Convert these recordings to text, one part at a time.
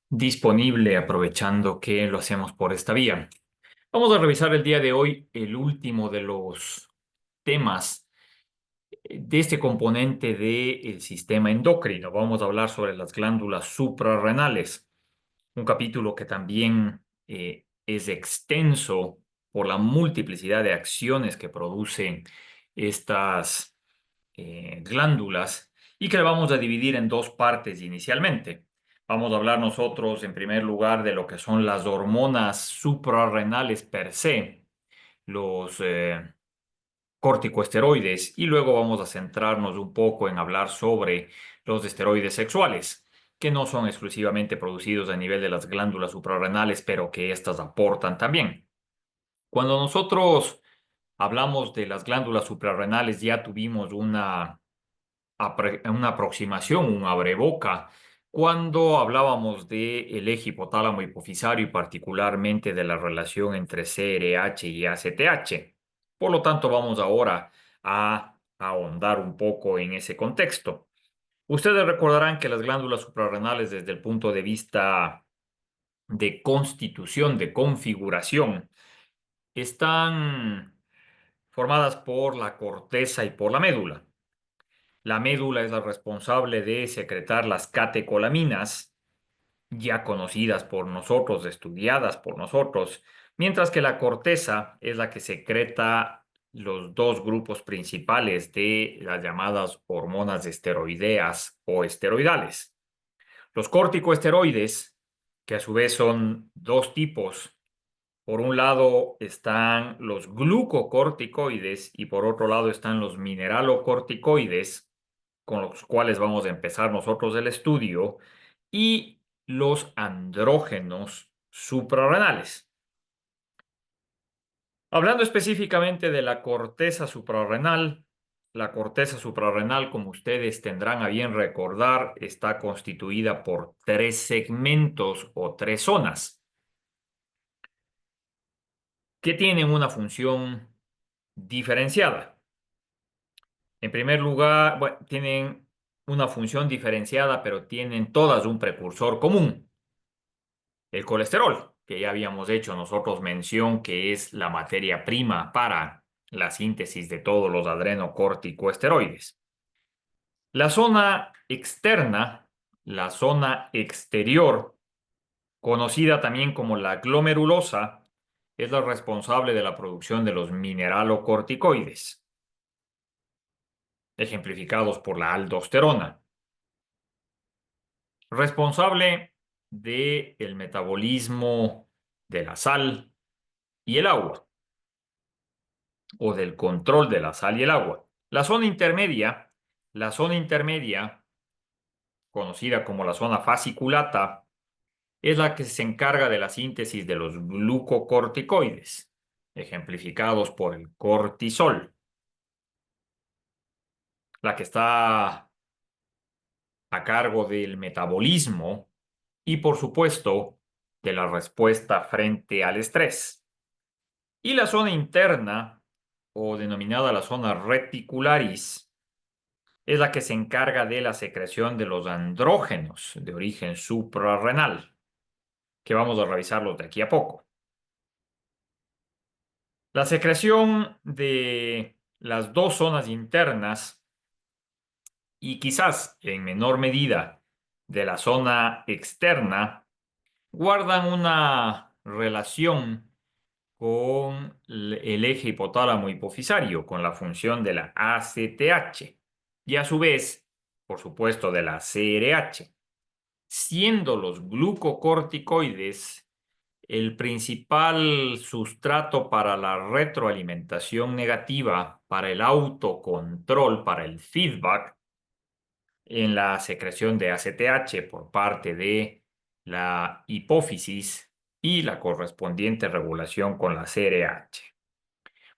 disponible aprovechando que lo hacemos por esta vía. Vamos a revisar el día de hoy el último de los temas de este componente del sistema endocrino. Vamos a hablar sobre las glándulas suprarrenales, un capítulo que también es extenso por la multiplicidad de acciones que producen estas glándulas y que la vamos a dividir en dos partes inicialmente. Vamos a hablar nosotros en primer lugar de lo que son las hormonas suprarrenales per se, los corticosteroides, y luego vamos a centrarnos un poco en hablar sobre los esteroides sexuales, que no son exclusivamente producidos a nivel de las glándulas suprarrenales, pero que éstas aportan también. Cuando nosotros hablamos de las glándulas suprarrenales, ya tuvimos una aproximación, un abreboca, cuando hablábamos del eje hipotálamo hipofisario y particularmente de la relación entre CRH y ACTH. Por lo tanto, vamos ahora a ahondar un poco en ese contexto. Ustedes recordarán que las glándulas suprarrenales, desde el punto de vista de constitución, de configuración, están formadas por la corteza y por la médula. La médula es la responsable de secretar las catecolaminas, ya conocidas por nosotros, estudiadas por nosotros, mientras que la corteza es la que secreta los dos grupos principales de las llamadas hormonas esteroideas o esteroidales. Los corticoesteroides, que a su vez son dos tipos. Por un lado están los glucocorticoides y por otro lado están los mineralocorticoides, con los cuales vamos a empezar nosotros el estudio, y los andrógenos suprarrenales. Hablando específicamente de la corteza suprarrenal, como ustedes tendrán a bien recordar, está constituida por tres segmentos o tres zonas que tienen una función diferenciada. En primer lugar, bueno, tienen una función diferenciada, pero tienen todas un precursor común, el colesterol, que ya habíamos hecho nosotros mención que es la materia prima para la síntesis de todos los adrenocorticoesteroides. La zona externa, la zona exterior, conocida también como la glomerulosa, es la responsable de la producción de los mineralocorticoides, ejemplificados por la aldosterona, responsable del metabolismo de la sal y el agua, o del control de la sal y el agua. La zona intermedia, conocida como la zona fasciculata, es la que se encarga de la síntesis de los glucocorticoides, ejemplificados por el cortisol, la que está a cargo del metabolismo y, por supuesto, de la respuesta frente al estrés. Y la zona interna, o denominada la zona reticularis, es la que se encarga de la secreción de los andrógenos de origen suprarrenal, que vamos a revisarlos de aquí a poco. La secreción de las dos zonas internas y quizás en menor medida de la zona externa guardan una relación con el eje hipotálamo hipofisario, con la función de la ACTH y a su vez, por supuesto, de la CRH, siendo los glucocorticoides el principal sustrato para la retroalimentación negativa, para el autocontrol, para el feedback en la secreción de ACTH por parte de la hipófisis y la correspondiente regulación con la CRH.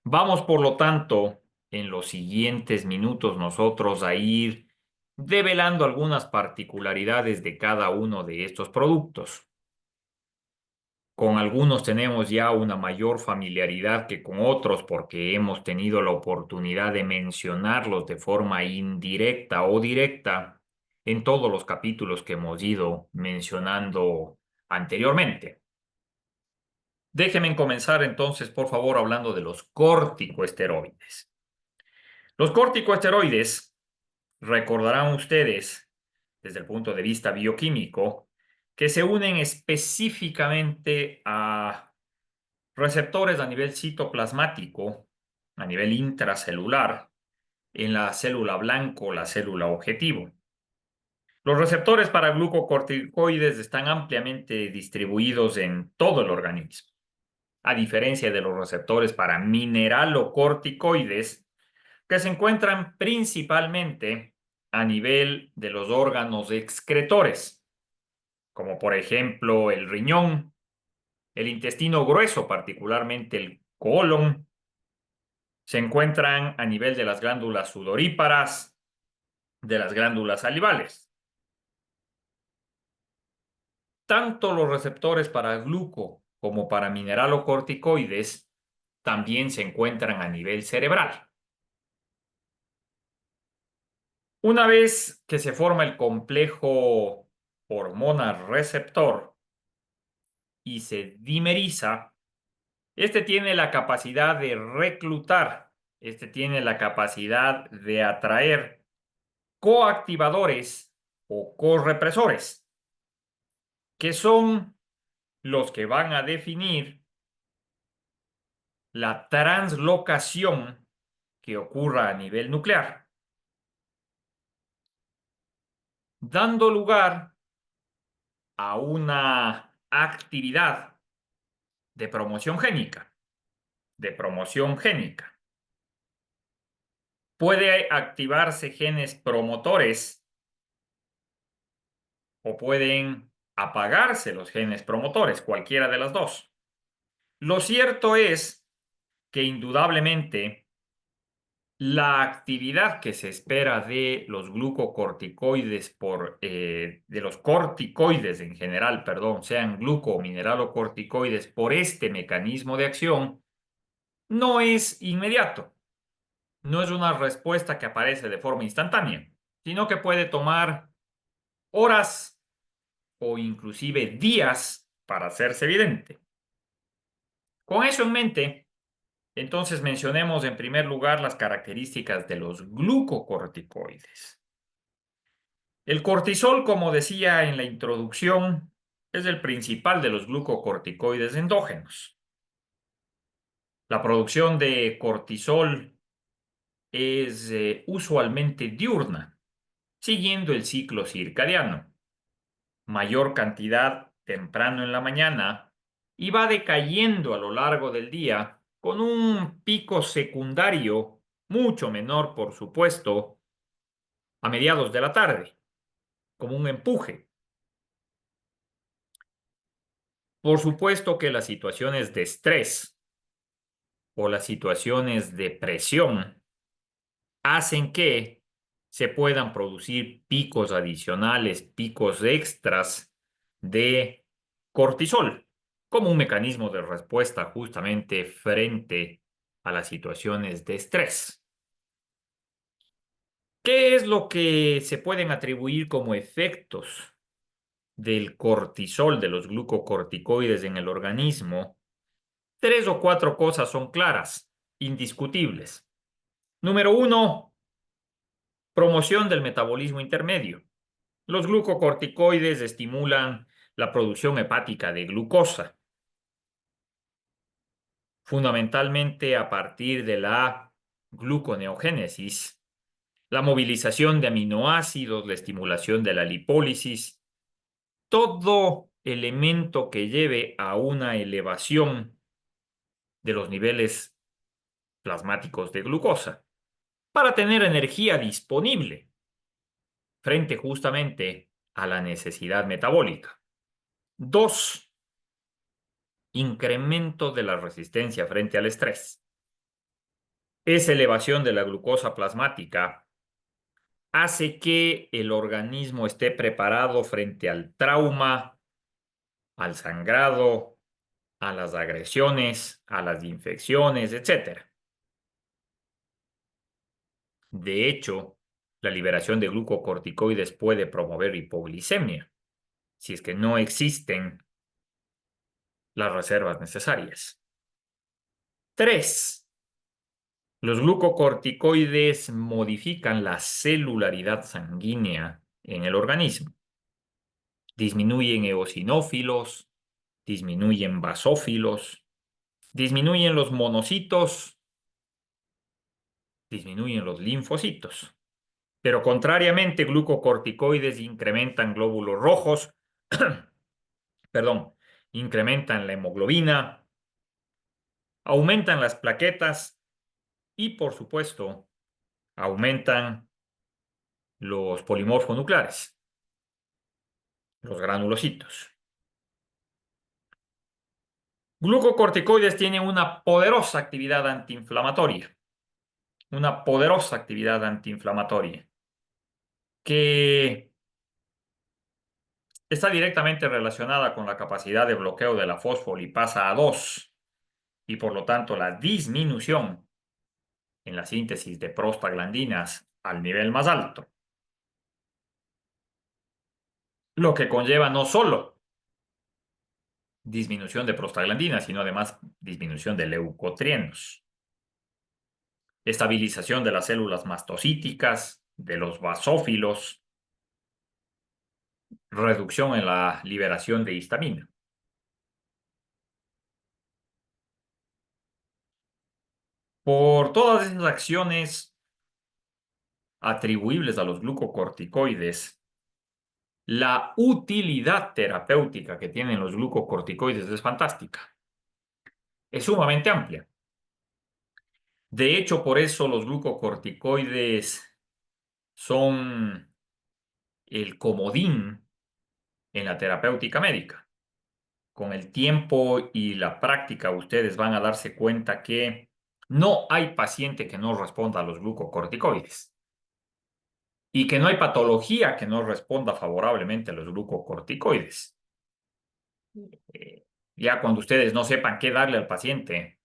Vamos, por lo tanto, en los siguientes minutos nosotros a ir develando algunas particularidades de cada uno de estos productos. Con algunos tenemos ya una mayor familiaridad que con otros porque hemos tenido la oportunidad de mencionarlos de forma indirecta o directa en todos los capítulos que hemos ido mencionando anteriormente. Déjenme comenzar entonces, por favor, hablando de los corticosteroides. Los corticosteroides, recordarán ustedes, desde el punto de vista bioquímico, que se unen específicamente a receptores a nivel citoplasmático, a nivel intracelular, en la célula blanco, la célula objetivo. Los receptores para glucocorticoides están ampliamente distribuidos en todo el organismo, a diferencia de los receptores para mineralocorticoides, que se encuentran principalmente a nivel de los órganos excretores, como por ejemplo el riñón, el intestino grueso, particularmente el colon. Se encuentran a nivel de las glándulas sudoríparas, de las glándulas salivales. Tanto los receptores para gluco como para mineralocorticoides también se encuentran a nivel cerebral. Una vez que se forma el complejo hormona-receptor y se dimeriza, este tiene la capacidad de reclutar, este tiene la capacidad de atraer coactivadores o correpresores, que son los que van a definir la translocación que ocurra a nivel nuclear, dando lugar a una actividad de promoción génica, Puede activarse genes promotores o pueden apagarse los genes promotores, cualquiera de las dos. Lo cierto es que indudablemente la actividad que se espera de los glucocorticoides de los corticoides en general, perdón, sean gluco o mineralocorticoides por este mecanismo de acción, no es inmediato. No es una respuesta que aparece de forma instantánea, sino que puede tomar horas o inclusive días para hacerse evidente. Con eso en mente, entonces mencionemos en primer lugar las características de los glucocorticoides. El cortisol, como decía en la introducción, es el principal de los glucocorticoides endógenos. La producción de cortisol es usualmente diurna, siguiendo el ciclo circadiano. Mayor cantidad temprano en la mañana y va decayendo a lo largo del día con un pico secundario mucho menor, por supuesto, a mediados de la tarde, como un empuje. Por supuesto que las situaciones de estrés o las situaciones de presión hacen que se puedan producir picos adicionales, picos extras de cortisol, como un mecanismo de respuesta justamente frente a las situaciones de estrés. ¿Qué es lo que se pueden atribuir como efectos del cortisol, de los glucocorticoides en el organismo? 3 o 4 cosas son claras, indiscutibles. Número 1, promoción del metabolismo intermedio. Los glucocorticoides estimulan la producción hepática de glucosa, fundamentalmente a partir de la gluconeogénesis, la movilización de aminoácidos, la estimulación de la lipólisis, todo elemento que lleve a una elevación de los niveles plasmáticos de glucosa para tener energía disponible frente justamente a la necesidad metabólica. 2, incremento de la resistencia frente al estrés. Esa elevación de la glucosa plasmática hace que el organismo esté preparado frente al trauma, al sangrado, a las agresiones, a las infecciones, etc. De hecho, La liberación de glucocorticoides puede promover hipoglicemia si es que no existen las reservas necesarias. 3. Los glucocorticoides modifican la celularidad sanguínea en el organismo. Disminuyen eosinófilos, disminuyen basófilos, disminuyen los monocitos, disminuyen los linfocitos. Pero contrariamente, glucocorticoides incrementan glóbulos rojos, perdón, incrementan la hemoglobina, aumentan las plaquetas y, por supuesto, aumentan los polimorfonucleares, los granulocitos. Glucocorticoides tienen una poderosa actividad antiinflamatoria que está directamente relacionada con la capacidad de bloqueo de la fosfolipasa A2 y por lo tanto la disminución en la síntesis de prostaglandinas al nivel más alto, lo que conlleva no solo disminución de prostaglandinas, sino además disminución de leucotrienos, estabilización de las células mastocíticas, de los basófilos, reducción en la liberación de histamina. Por todas esas acciones atribuibles a los glucocorticoides, la utilidad terapéutica que tienen los glucocorticoides es fantástica. Es sumamente amplia. De hecho, por eso los glucocorticoides son el comodín en la terapéutica médica. Con el tiempo y la práctica, ustedes van a darse cuenta que no hay paciente que no responda a los glucocorticoides y que no hay patología que no responda favorablemente a los glucocorticoides. Ya cuando ustedes no sepan qué darle al paciente,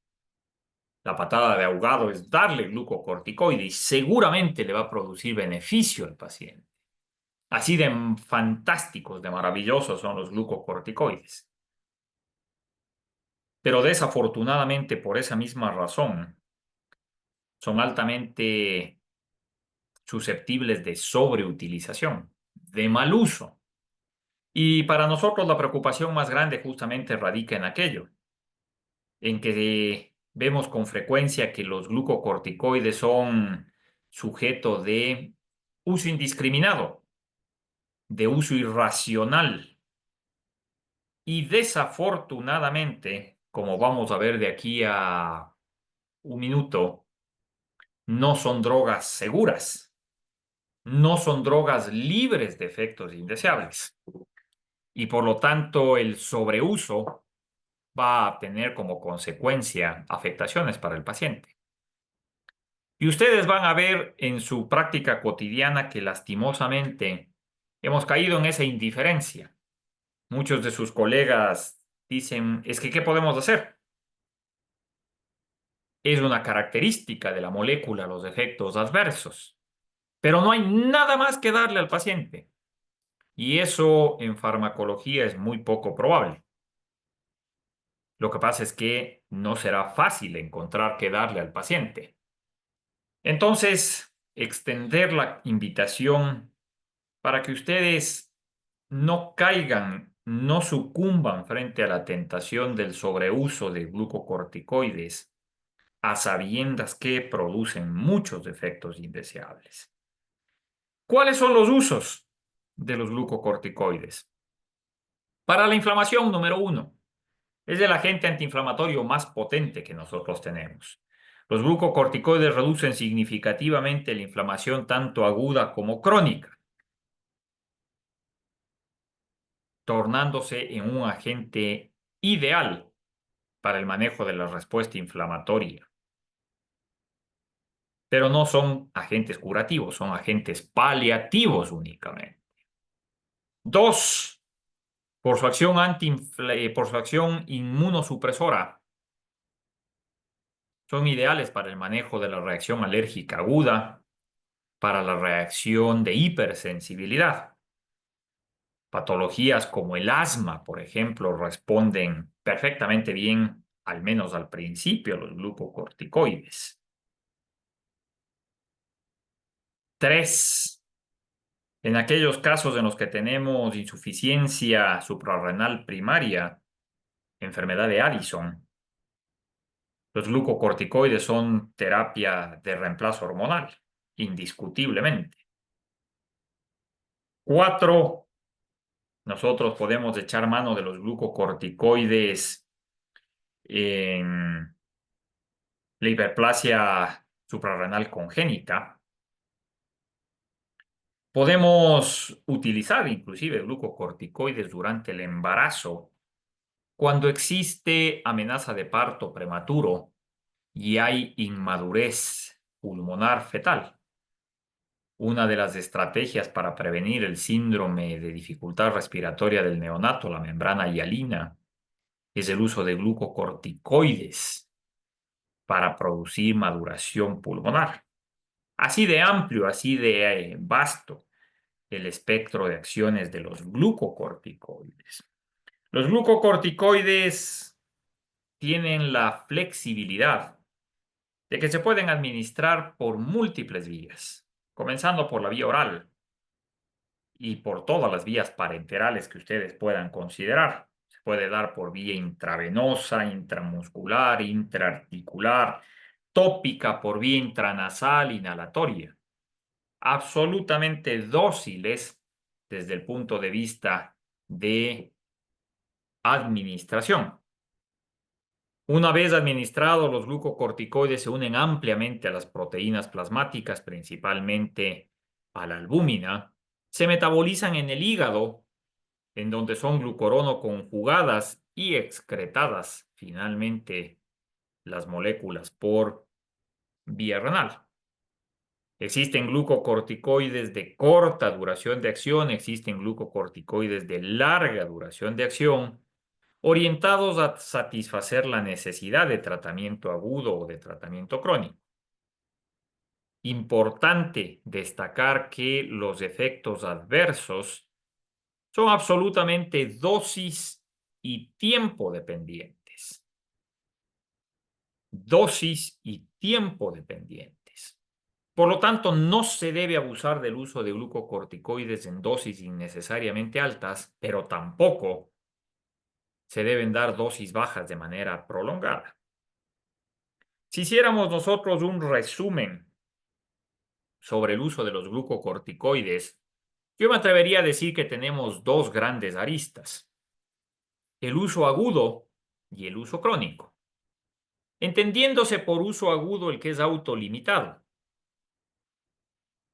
la patada de ahogado es darle glucocorticoide y seguramente le va a producir beneficio al paciente. Así de fantásticos, de maravillosos son los glucocorticoides. Pero desafortunadamente, por esa misma razón, son altamente susceptibles de sobreutilización, de mal uso. Y para nosotros la preocupación más grande justamente radica en aquello, en que vemos con frecuencia que los glucocorticoides son sujeto de uso indiscriminado, de uso irracional. Y desafortunadamente, como vamos a ver de aquí a un minuto, no son drogas seguras, no son drogas libres de efectos indeseables. Y por lo tanto, el sobreuso va a tener como consecuencia afectaciones para el paciente. Y ustedes van a ver en su práctica cotidiana que lastimosamente hemos caído en esa indiferencia. Muchos de sus colegas dicen, es que ¿qué podemos hacer? Es una característica de la molécula los efectos adversos, pero no hay nada más que darle al paciente. Y eso en farmacología es muy poco probable. Lo que pasa es que no será fácil encontrar qué darle al paciente. Entonces, extender la invitación para que ustedes no caigan, no sucumban frente a la tentación del sobreuso de glucocorticoides, a sabiendas que producen muchos efectos indeseables. ¿Cuáles son los usos de los glucocorticoides? Para la inflamación, número 1, es el agente antiinflamatorio más potente que nosotros tenemos. Los glucocorticoides reducen significativamente la inflamación tanto aguda como crónica, tornándose en un agente ideal para el manejo de la respuesta inflamatoria. Pero no son agentes curativos, son agentes paliativos únicamente. 2, por su acción inmunosupresora, son ideales para el manejo de la reacción alérgica aguda, para la reacción de hipersensibilidad. Patologías como el asma, por ejemplo, responden perfectamente bien, al menos al principio, a los glucocorticoides. 3. En aquellos casos en los que tenemos insuficiencia suprarrenal primaria, enfermedad de Addison, los glucocorticoides son terapia de reemplazo hormonal, indiscutiblemente. 4. Nosotros podemos echar mano de los glucocorticoides en la hiperplasia suprarrenal congénita. Podemos utilizar inclusive glucocorticoides durante el embarazo cuando existe amenaza de parto prematuro y hay inmadurez pulmonar fetal. Una de las estrategias para prevenir el síndrome de dificultad respiratoria del neonato, la membrana hialina, es el uso de glucocorticoides para producir maduración pulmonar. Así de amplio, así de vasto el espectro de acciones de los glucocorticoides. Los glucocorticoides tienen la flexibilidad de que se pueden administrar por múltiples vías, comenzando por la vía oral y por todas las vías parenterales que ustedes puedan considerar. Se puede dar por vía intravenosa, intramuscular, intraarticular, tópica, por vía intranasal, inhalatoria. Absolutamente dóciles desde el punto de vista de administración. Una vez administrados, los glucocorticoides se unen ampliamente a las proteínas plasmáticas, principalmente a la albúmina, se metabolizan en el hígado, en donde son glucorono conjugadas y excretadas finalmente las moléculas por vía renal. Existen glucocorticoides de corta duración de acción, existen glucocorticoides de larga duración de acción, orientados a satisfacer la necesidad de tratamiento agudo o de tratamiento crónico. Importante destacar que los efectos adversos son absolutamente dosis y tiempo dependientes. Dosis y tiempo dependientes. Por lo tanto, no se debe abusar del uso de glucocorticoides en dosis innecesariamente altas, pero tampoco se deben dar dosis bajas de manera prolongada. Si hiciéramos nosotros un resumen sobre el uso de los glucocorticoides, yo me atrevería a decir que tenemos dos grandes aristas: el uso agudo y el uso crónico. Entendiéndose por uso agudo el que es autolimitado.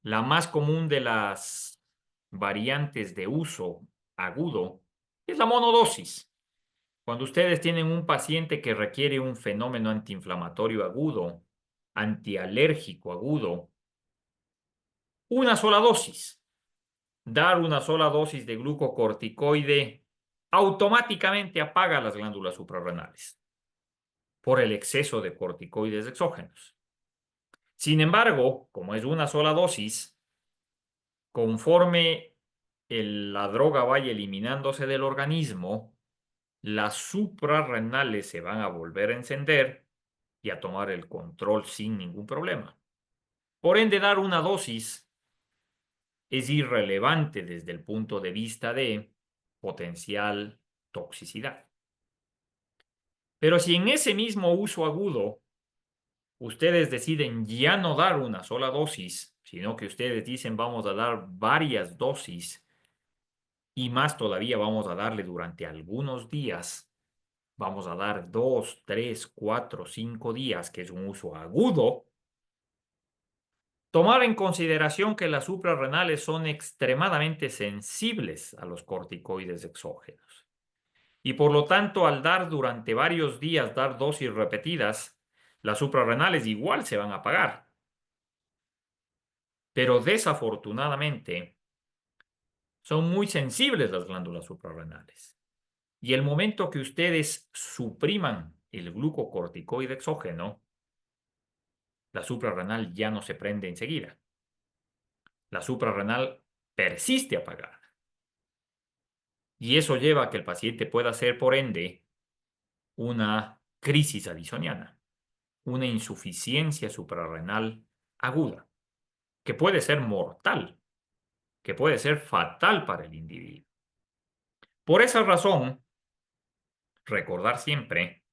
La más común de las variantes de uso agudo es la monodosis. Cuando ustedes tienen un paciente que requiere un fenómeno antiinflamatorio agudo, antialérgico agudo, una sola dosis. Dar una sola dosis de glucocorticoide automáticamente apaga las glándulas suprarrenales por el exceso de corticoides exógenos. Sin embargo, como es una sola dosis, conforme la droga vaya eliminándose del organismo, las suprarrenales se van a volver a encender y a tomar el control sin ningún problema. Por ende, dar una dosis es irrelevante desde el punto de vista de potencial toxicidad. Pero si en ese mismo uso agudo ustedes deciden ya no dar una sola dosis, sino que ustedes dicen vamos a dar varias dosis y más todavía vamos a darle durante algunos días, vamos a dar 2, 3, 4, 5 días, que es un uso agudo, tomar en consideración que las suprarrenales son extremadamente sensibles a los corticoides exógenos. Y por lo tanto, al dar durante varios días, dar dosis repetidas, las suprarrenales igual se van a apagar. Pero desafortunadamente, son muy sensibles las glándulas suprarrenales. Y el momento que ustedes supriman el glucocorticoide exógeno, la suprarrenal ya no se prende enseguida. la suprarrenal persiste apagada. Y eso lleva a que el paciente pueda hacer, por ende, una crisis addisoniana, una insuficiencia suprarrenal aguda, que puede ser mortal, que puede ser fatal para el individuo. Por esa razón, recordar siempre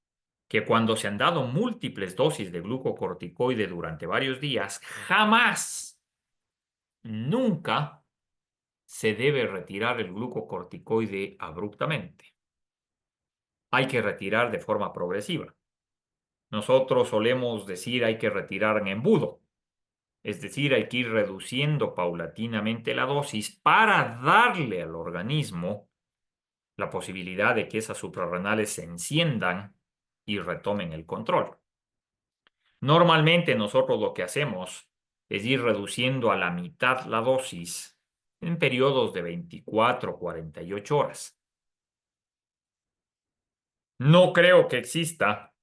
que cuando se han dado múltiples dosis de glucocorticoide durante varios días, jamás, nunca se debe retirar el glucocorticoide abruptamente. Hay que retirar de forma progresiva. Nosotros solemos decir hay que retirar en embudo, es decir, hay que ir reduciendo paulatinamente la dosis para darle al organismo la posibilidad de que esas suprarrenales se enciendan y retomen el control. Normalmente nosotros lo que hacemos es ir reduciendo a la mitad la dosis en periodos de 24 o 48 horas. No creo que exista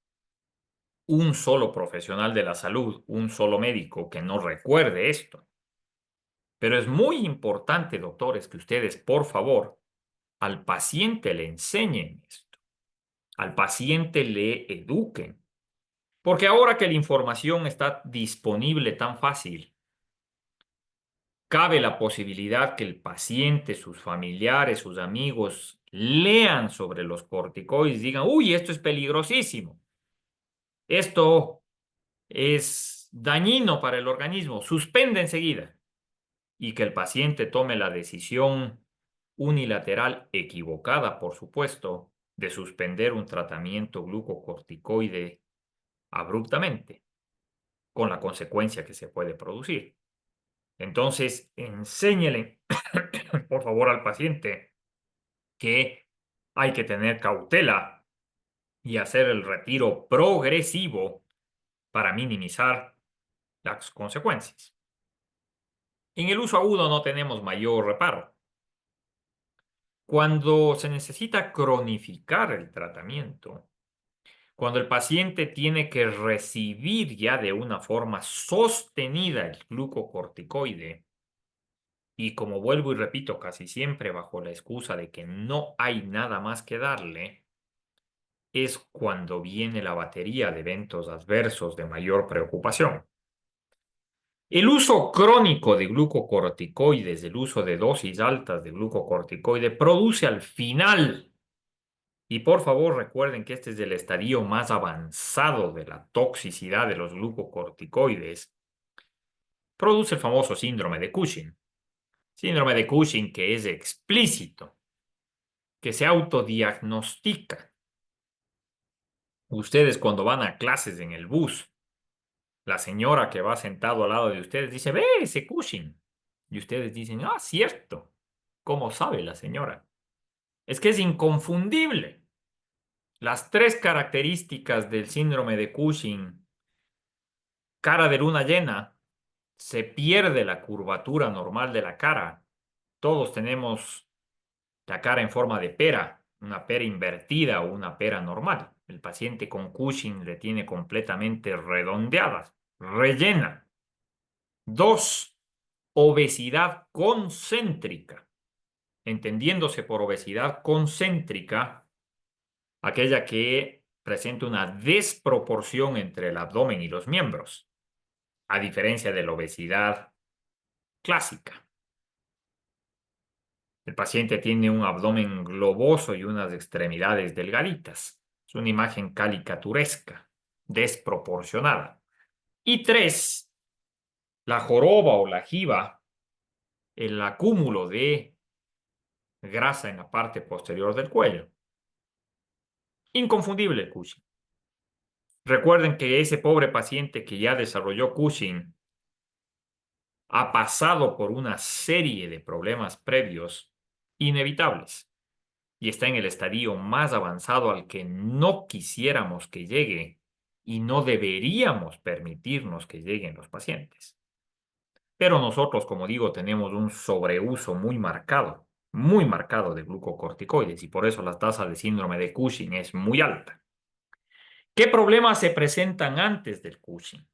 un solo profesional de la salud, un solo médico que no recuerde esto. Pero es muy importante, doctores, que ustedes, por favor, al paciente le enseñen esto, al paciente le eduquen. Porque ahora que la información está disponible tan fácil, cabe la posibilidad que el paciente, sus familiares, sus amigos lean sobre los corticoides y digan, uy, esto es peligrosísimo, esto es dañino para el organismo, suspende enseguida. Y que el paciente tome la decisión unilateral, equivocada, por supuesto, de suspender un tratamiento glucocorticoide abruptamente, con la consecuencia que se puede producir. Entonces, enséñele, por favor, al paciente que hay que tener cautela y hacer el retiro progresivo para minimizar las consecuencias. En el uso agudo no tenemos mayor reparo. Cuando se necesita cronificar el tratamiento, cuando el paciente tiene que recibir ya de una forma sostenida el glucocorticoide, y como vuelvo y repito, casi siempre bajo la excusa de que no hay nada más que darle, es cuando viene la batería de eventos adversos de mayor preocupación. El uso crónico de glucocorticoides, el uso de dosis altas de glucocorticoide, produce al final, y por favor recuerden que este es el estadio más avanzado de la toxicidad de los glucocorticoides, produce el famoso síndrome de Cushing. Síndrome de Cushing que es explícito, que se autodiagnostica. Ustedes cuando van a clases en el bus, la señora que va sentado al lado de ustedes dice, ve ese Cushing. Y ustedes dicen, ah, cierto. ¿Cómo sabe la señora? Es que es inconfundible. Las tres características del síndrome de Cushing, cara de luna llena, se pierde la curvatura normal de la cara. Todos tenemos la cara en forma de pera, una pera invertida o una pera normal. El paciente con Cushing le tiene completamente redondeada, rellena. Dos, obesidad concéntrica. Entendiéndose por obesidad concéntrica, aquella que presenta una desproporción entre el abdomen y los miembros, a diferencia de la obesidad clásica. El paciente tiene un abdomen globoso y unas extremidades delgaditas. Es una imagen caricaturesca, desproporcionada. Y tres, la joroba o la jiba, el acúmulo de grasa en la parte posterior del cuello. Inconfundible el Cushing. Recuerden que ese pobre paciente que ya desarrolló Cushing ha pasado por una serie de problemas previos inevitables y está en el estadio más avanzado al que no quisiéramos que llegue y no deberíamos permitirnos que lleguen los pacientes. Pero nosotros, como digo, tenemos un sobreuso muy marcado de glucocorticoides y por eso la tasa de síndrome de Cushing es muy alta. ¿Qué problemas se presentan antes del Cushing?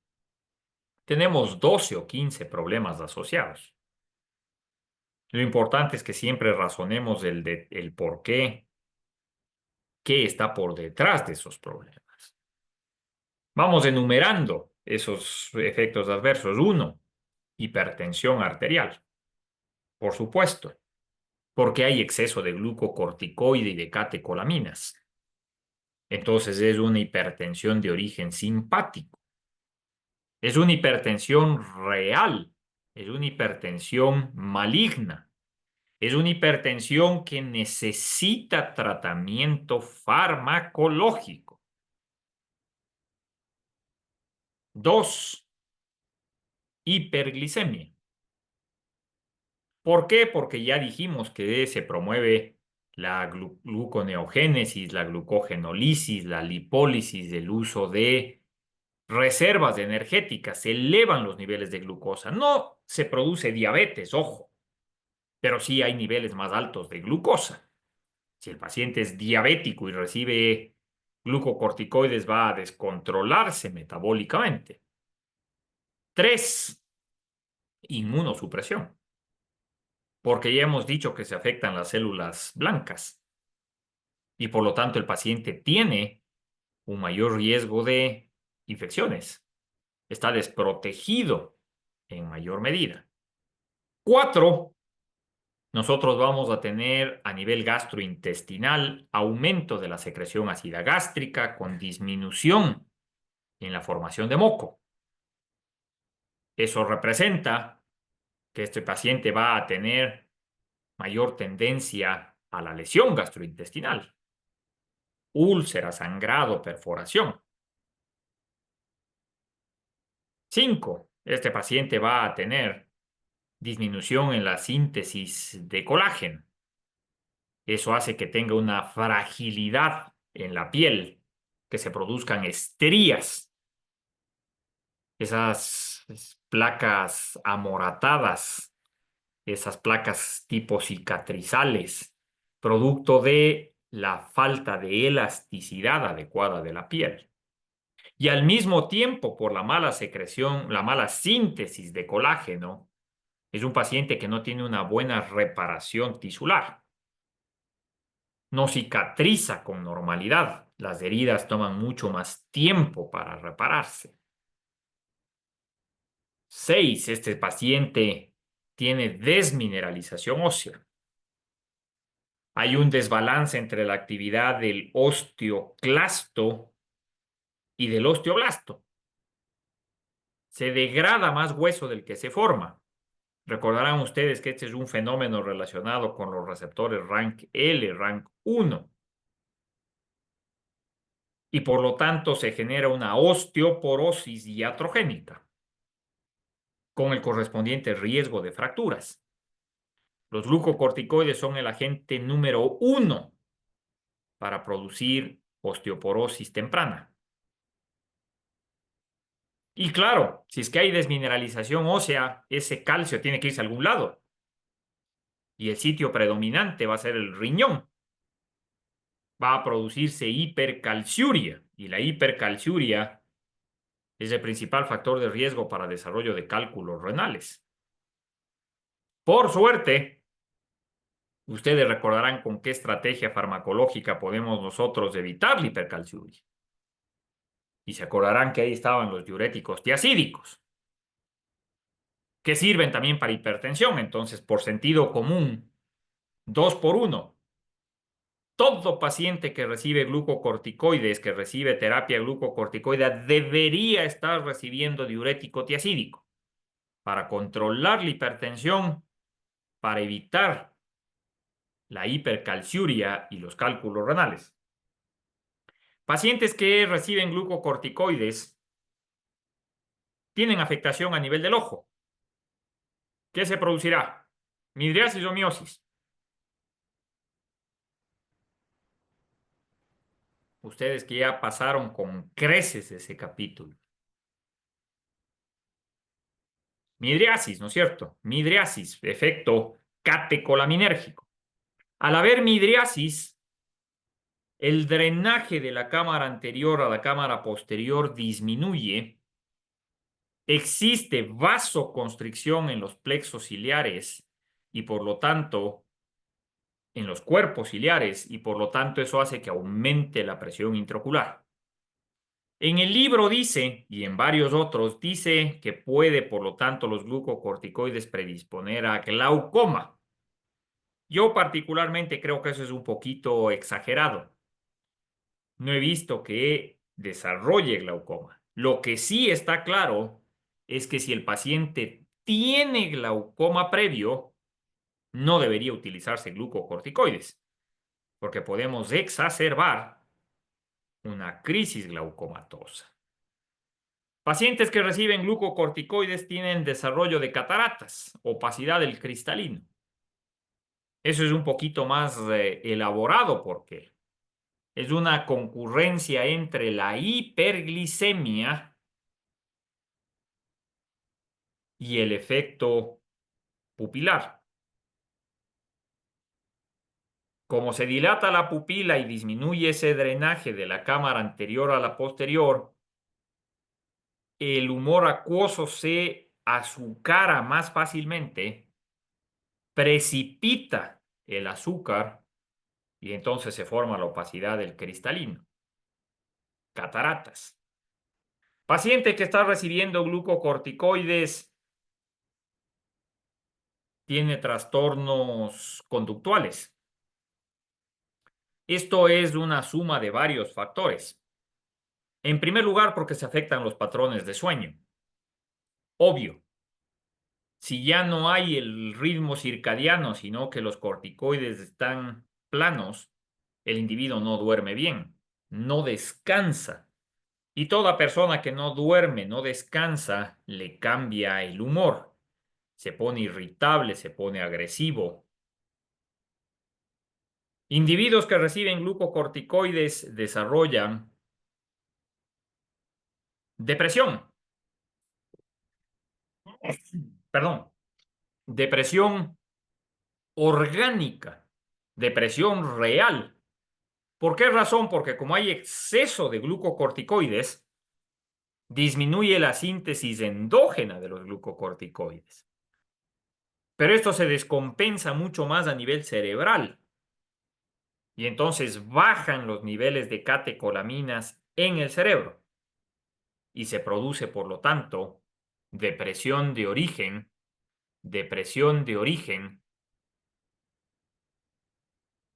Tenemos 12 o 15 problemas asociados. Lo importante es que siempre razonemos el por qué, qué está por detrás de esos problemas. Vamos enumerando esos efectos adversos. Uno, hipertensión arterial, por supuesto, porque hay exceso de glucocorticoide y de catecolaminas. Entonces es una hipertensión de origen simpático. Es una hipertensión real. Es una hipertensión maligna. Es una hipertensión que necesita tratamiento farmacológico. Dos, hiperglicemia. ¿Por qué? Porque ya dijimos que se promueve la gluconeogénesis, la glucogenólisis, la lipólisis, el uso de reservas energéticas, se elevan los niveles de glucosa. No se produce diabetes, ojo, pero sí hay niveles más altos de glucosa. Si el paciente es diabético y recibe glucocorticoides, va a descontrolarse metabólicamente. Tres, inmunosupresión, porque ya hemos dicho que se afectan las células blancas y por lo tanto el paciente tiene un mayor riesgo de infecciones. Está desprotegido en mayor medida. Cuatro, nosotros vamos a tener a nivel gastrointestinal aumento de la secreción ácida gástrica con disminución en la formación de moco. Eso representa que este paciente va a tener mayor tendencia a la lesión gastrointestinal, úlcera, sangrado, perforación. 5. Este paciente va a tener disminución en la síntesis de colágeno. Eso hace que tenga una fragilidad en la piel, que se produzcan estrías, esas placas amoratadas, esas placas tipo cicatrizales, producto de la falta de elasticidad adecuada de la piel. Y al mismo tiempo, por la mala secreción, la mala síntesis de colágeno, es un paciente que no tiene una buena reparación tisular. No cicatriza con normalidad. Las heridas toman mucho más tiempo para repararse. 6. Este paciente tiene desmineralización ósea. Hay un desbalance entre la actividad del osteoclasto y del osteoblasto. Se degrada más hueso del que se forma. Recordarán ustedes que este es un fenómeno relacionado con los receptores rank L, rank 1. Y por lo tanto se genera una osteoporosis iatrogénica con el correspondiente riesgo de fracturas. Los glucocorticoides son el agente número 1 para producir osteoporosis temprana. Y claro, si es que hay desmineralización ósea, ese calcio tiene que irse a algún lado. Y el sitio predominante va a ser el riñón. Va a producirse hipercalciuria. Y la hipercalciuria es el principal factor de riesgo para desarrollo de cálculos renales. Por suerte, ustedes recordarán con qué estrategia farmacológica podemos nosotros evitar la hipercalciuria. Y se acordarán que ahí estaban los diuréticos tiacídicos, que sirven también para hipertensión. Entonces, por sentido común, 2 por 1. Todo paciente que recibe glucocorticoides, que recibe terapia glucocorticoide, debería estar recibiendo diurético tiacídico para controlar la hipertensión, para evitar la hipercalciuria y los cálculos renales. Pacientes que reciben glucocorticoides tienen afectación a nivel del ojo. ¿Qué se producirá? ¿Midriasis o miosis? Ustedes que ya pasaron con creces ese capítulo. Midriasis, ¿no es cierto? Midriasis, efecto catecolaminérgico. Al haber midriasis, el drenaje de la cámara anterior a la cámara posterior disminuye. Existe vasoconstricción en los plexos ciliares y por lo tanto en los cuerpos ciliares y por lo tanto eso hace que aumente la presión intraocular. En el libro dice, y en varios otros, dice que puede, por lo tanto, los glucocorticoides predisponer a glaucoma. Yo particularmente creo que eso es un poquito exagerado. No he visto que desarrolle glaucoma. Lo que sí está claro es que si el paciente tiene glaucoma previo, no debería utilizarse glucocorticoides, porque podemos exacerbar una crisis glaucomatosa. Pacientes que reciben glucocorticoides tienen desarrollo de cataratas, opacidad del cristalino. Eso es un poquito más elaborado porque es una concurrencia entre la hiperglicemia y el efecto pupilar. Como se dilata la pupila y disminuye ese drenaje de la cámara anterior a la posterior, el humor acuoso se azucara más fácilmente, precipita el azúcar y entonces se forma la opacidad del cristalino. Cataratas. Paciente que está recibiendo glucocorticoides tiene trastornos conductuales. Esto es una suma de varios factores. En primer lugar, porque se afectan los patrones de sueño. Obvio, si ya no hay el ritmo circadiano, sino que los corticoides están planos, el individuo no duerme bien, no descansa. Y toda persona que no duerme, no descansa, le cambia el humor. Se pone irritable, se pone agresivo. Individuos que reciben glucocorticoides desarrollan depresión. Perdón, depresión orgánica, depresión real. ¿Por qué razón? Porque como hay exceso de glucocorticoides, disminuye la síntesis endógena de los glucocorticoides. Pero esto se descompensa mucho más a nivel cerebral. Y entonces bajan los niveles de catecolaminas en el cerebro. Y se produce, por lo tanto, depresión de origen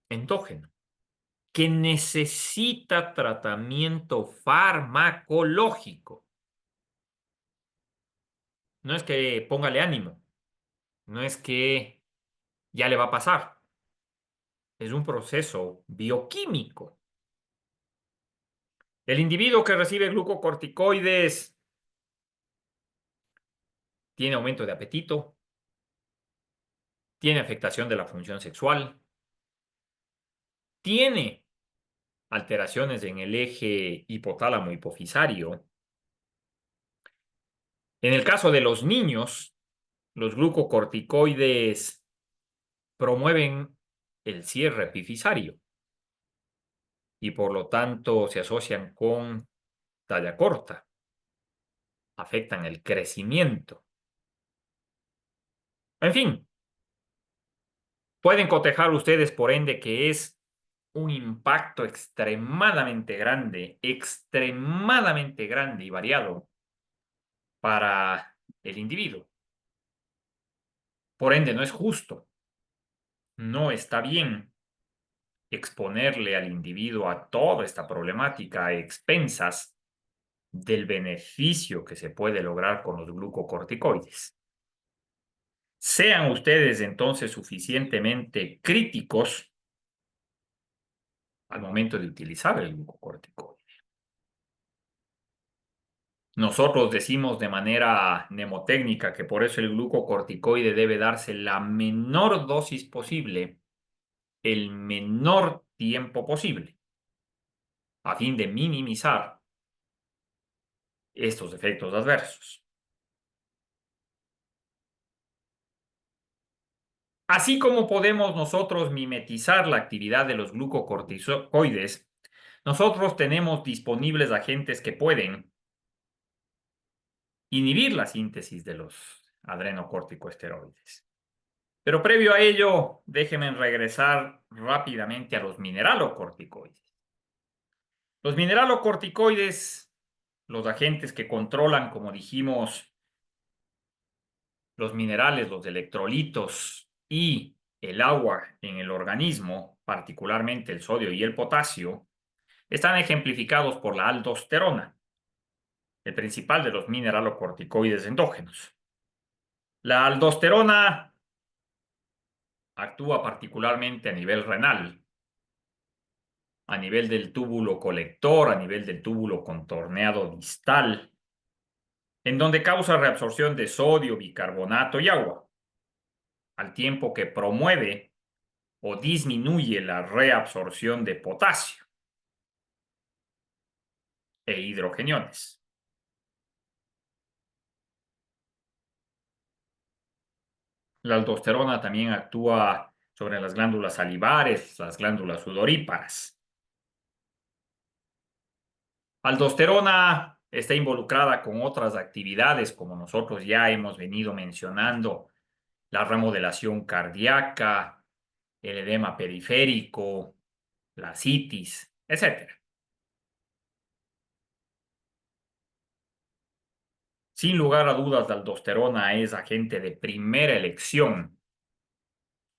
endógeno, que necesita tratamiento farmacológico. No es que póngale ánimo, no es que ya le va a pasar. Es un proceso bioquímico. El individuo que recibe glucocorticoides tiene aumento de apetito, tiene afectación de la función sexual, tiene alteraciones en el eje hipotálamo hipofisario. En el caso de los niños, los glucocorticoides promueven el cierre epifisario y por lo tanto se asocian con talla corta, afectan el crecimiento. En fin, pueden cotejar ustedes por ende que es un impacto extremadamente grande y variado para el individuo. Por ende, no es justo, no está bien exponerle al individuo a toda esta problemática a expensas del beneficio que se puede lograr con los glucocorticoides. Sean ustedes entonces suficientemente críticos al momento de utilizar el glucocorticoide. Nosotros decimos de manera mnemotécnica que por eso el glucocorticoide debe darse la menor dosis posible, el menor tiempo posible, a fin de minimizar estos efectos adversos. Así como podemos nosotros mimetizar la actividad de los glucocorticoides, nosotros tenemos disponibles agentes que pueden inhibir la síntesis de los adrenocorticoesteroides. Pero previo a ello, déjenme regresar rápidamente a los mineralocorticoides. Los mineralocorticoides, los agentes que controlan, como dijimos, los minerales, los electrolitos y el agua en el organismo, particularmente el sodio y el potasio, están ejemplificados por la aldosterona, el principal de los mineralocorticoides endógenos. La aldosterona actúa particularmente a nivel renal, a nivel del túbulo colector, a nivel del túbulo contorneado distal, en donde causa reabsorción de sodio, bicarbonato y agua, al tiempo que promueve o disminuye la reabsorción de potasio e hidrogeniones. La aldosterona también actúa sobre las glándulas salivares, las glándulas sudoríparas. Aldosterona está involucrada con otras actividades, como nosotros ya hemos venido mencionando, la remodelación cardíaca, el edema periférico, la citis, etc. Sin lugar a dudas, la aldosterona es agente de primera elección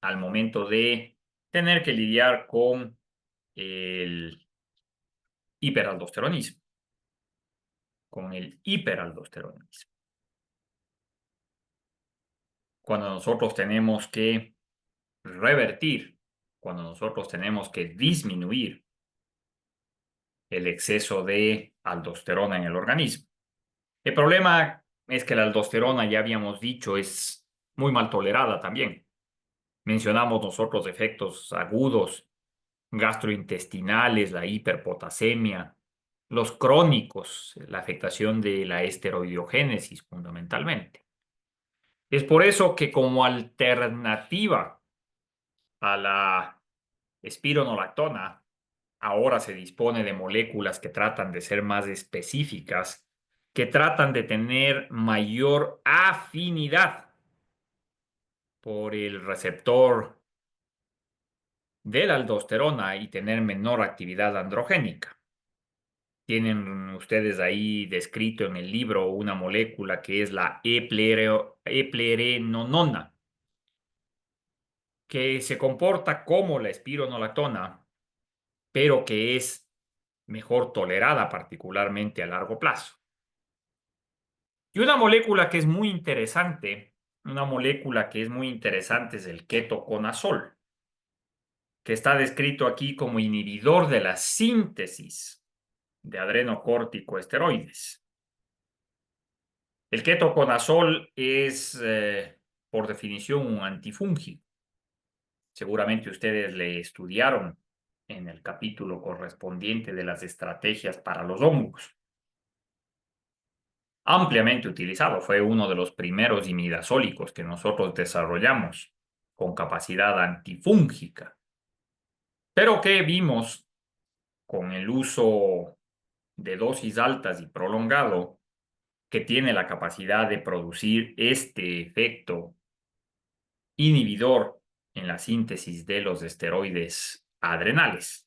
al momento de tener que lidiar con el hiperaldosteronismo, con el hiperaldosteronismo. Cuando nosotros tenemos que revertir, cuando nosotros tenemos que disminuir el exceso de aldosterona en el organismo. El problema es que la aldosterona, ya habíamos dicho, es muy mal tolerada también. Mencionamos nosotros efectos agudos, gastrointestinales, la hiperpotasemia, los crónicos, la afectación de la esteroidiogénesis fundamentalmente. Es por eso que como alternativa a la espironolactona, ahora se dispone de moléculas que tratan de ser más específicas, que tratan de tener mayor afinidad por el receptor de la aldosterona y tener menor actividad androgénica. Tienen ustedes ahí descrito en el libro una molécula que es la eplerenonona, que se comporta como la espironolactona, pero que es mejor tolerada particularmente a largo plazo. Y una molécula que es muy interesante, es el ketoconazol, que está descrito aquí como inhibidor de la síntesis de adrenocorticoesteroides. El ketoconazol es, por definición, un antifúngico. Seguramente ustedes le estudiaron en el capítulo correspondiente de las estrategias para los hongos. Ampliamente utilizado, fue uno de los primeros imidazólicos que nosotros desarrollamos con capacidad antifúngica, pero que vimos con el uso de dosis altas y prolongado que tiene la capacidad de producir este efecto inhibidor en la síntesis de los esteroides adrenales.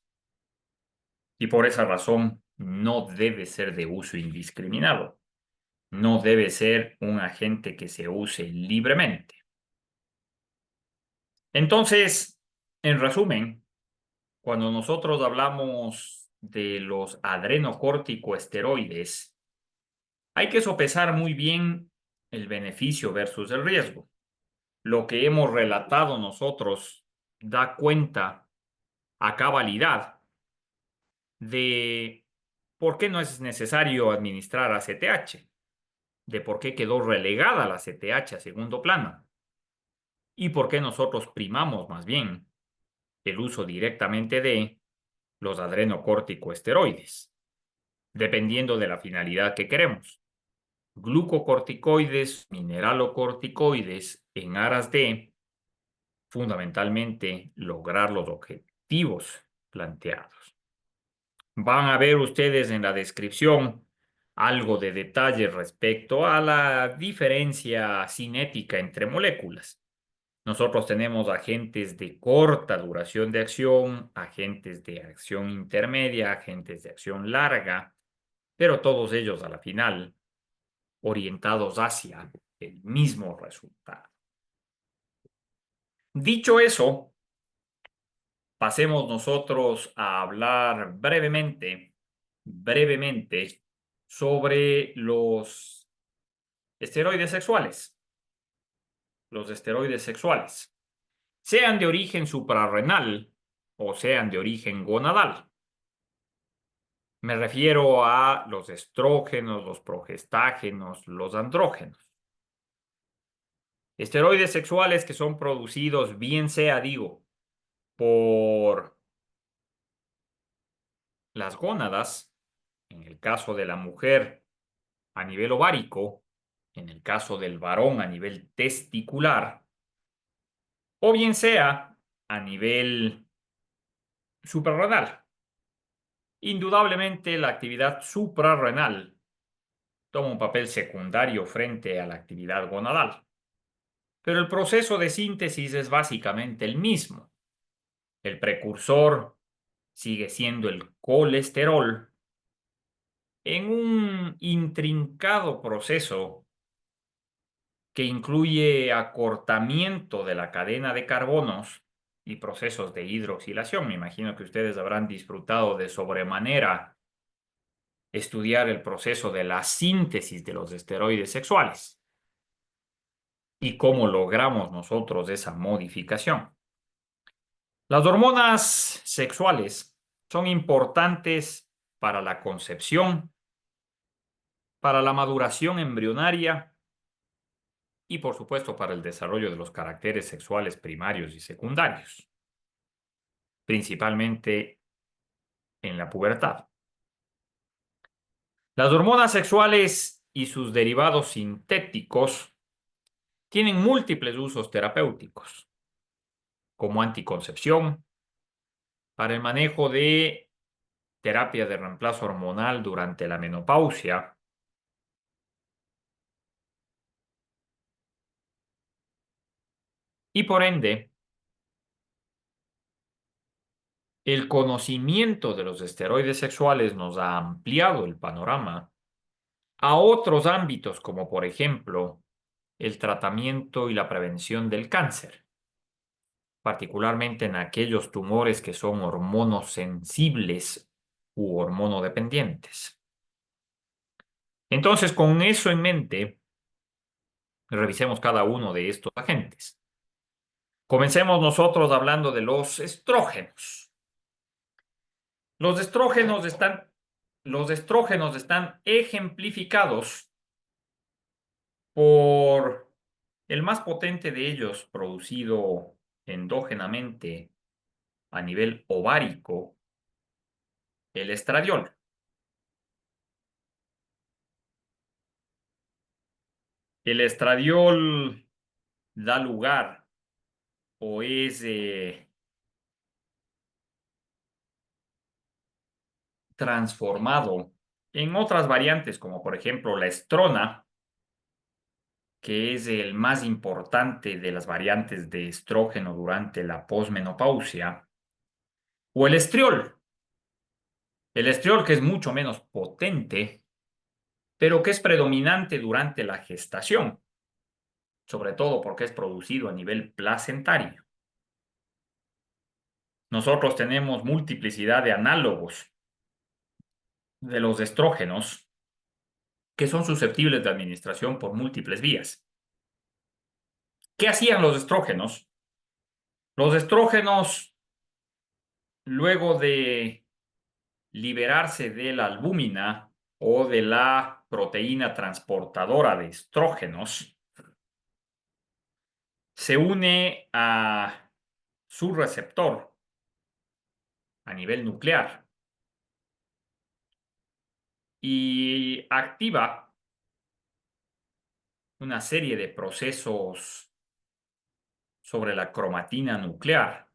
Y por esa razón no debe ser de uso indiscriminado. No debe ser un agente que se use libremente. Entonces, en resumen, cuando nosotros hablamos de los adrenocorticoesteroides, hay que sopesar muy bien el beneficio versus el riesgo. Lo que hemos relatado nosotros da cuenta a cabalidad de por qué no es necesario administrar ACTH, de por qué quedó relegada la ACTH a segundo plano y por qué nosotros primamos más bien el uso directamente de los adrenocorticoesteroides, dependiendo de la finalidad que queremos. Glucocorticoides, mineralocorticoides, en aras de, fundamentalmente, lograr los objetivos planteados. Van a ver ustedes en la descripción algo de detalle respecto a la diferencia cinética entre moléculas. Nosotros tenemos agentes de corta duración de acción, agentes de acción intermedia, agentes de acción larga, pero todos ellos a la final orientados hacia el mismo resultado. Dicho eso, pasemos nosotros a hablar brevemente sobre los esteroides sexuales. Los esteroides sexuales, sean de origen suprarrenal o sean de origen gonadal. Me refiero a los estrógenos, los progestágenos, los andrógenos. Esteroides sexuales que son producidos, bien sea, digo, por las gónadas, en el caso de la mujer a nivel ovárico, en el caso del varón a nivel testicular, o bien sea a nivel suprarrenal. Indudablemente la actividad suprarrenal toma un papel secundario frente a la actividad gonadal, pero el proceso de síntesis es básicamente el mismo. El precursor sigue siendo el colesterol en un intrincado proceso que incluye acortamiento de la cadena de carbonos y procesos de hidroxilación. Me imagino que ustedes habrán disfrutado de sobremanera estudiar el proceso de la síntesis de los esteroides sexuales y cómo logramos nosotros esa modificación. Las hormonas sexuales son importantes para la concepción, para la maduración embrionaria y, por supuesto, para el desarrollo de los caracteres sexuales primarios y secundarios, principalmente en la pubertad. Las hormonas sexuales y sus derivados sintéticos tienen múltiples usos terapéuticos, como anticoncepción, para el manejo de terapia de reemplazo hormonal durante la menopausia y, por ende, el conocimiento de los esteroides sexuales nos ha ampliado el panorama a otros ámbitos como, por ejemplo, el tratamiento y la prevención del cáncer, particularmente en aquellos tumores que son hormonosensibles u hormonodependientes. Entonces, con eso en mente, revisemos cada uno de estos agentes. Comencemos nosotros hablando de los estrógenos. Los estrógenos están, los estrógenos están ejemplificados por el más potente de ellos, producido endógenamente a nivel ovárico, el estradiol. El estradiol da lugar o es transformado en otras variantes, como por ejemplo la estrona, que es el más importante de las variantes de estrógeno durante la posmenopausia, o el estriol que es mucho menos potente, pero que es predominante durante la gestación, sobre todo porque es producido a nivel placentario. Nosotros tenemos multiplicidad de análogos de los estrógenos que son susceptibles de administración por múltiples vías. ¿Qué hacían los estrógenos? Los estrógenos, luego de liberarse de la albúmina o de la proteína transportadora de estrógenos, se une a su receptor a nivel nuclear y activa una serie de procesos sobre la cromatina nuclear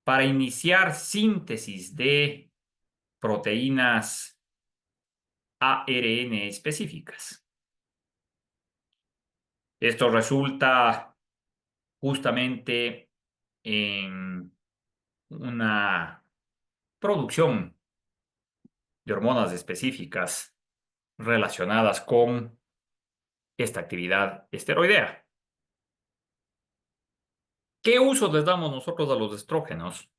para iniciar síntesis de proteínas ARN específicas. Esto resulta justamente en una producción de hormonas específicas relacionadas con esta actividad esteroidea. ¿Qué usos les damos nosotros a los estrógenos?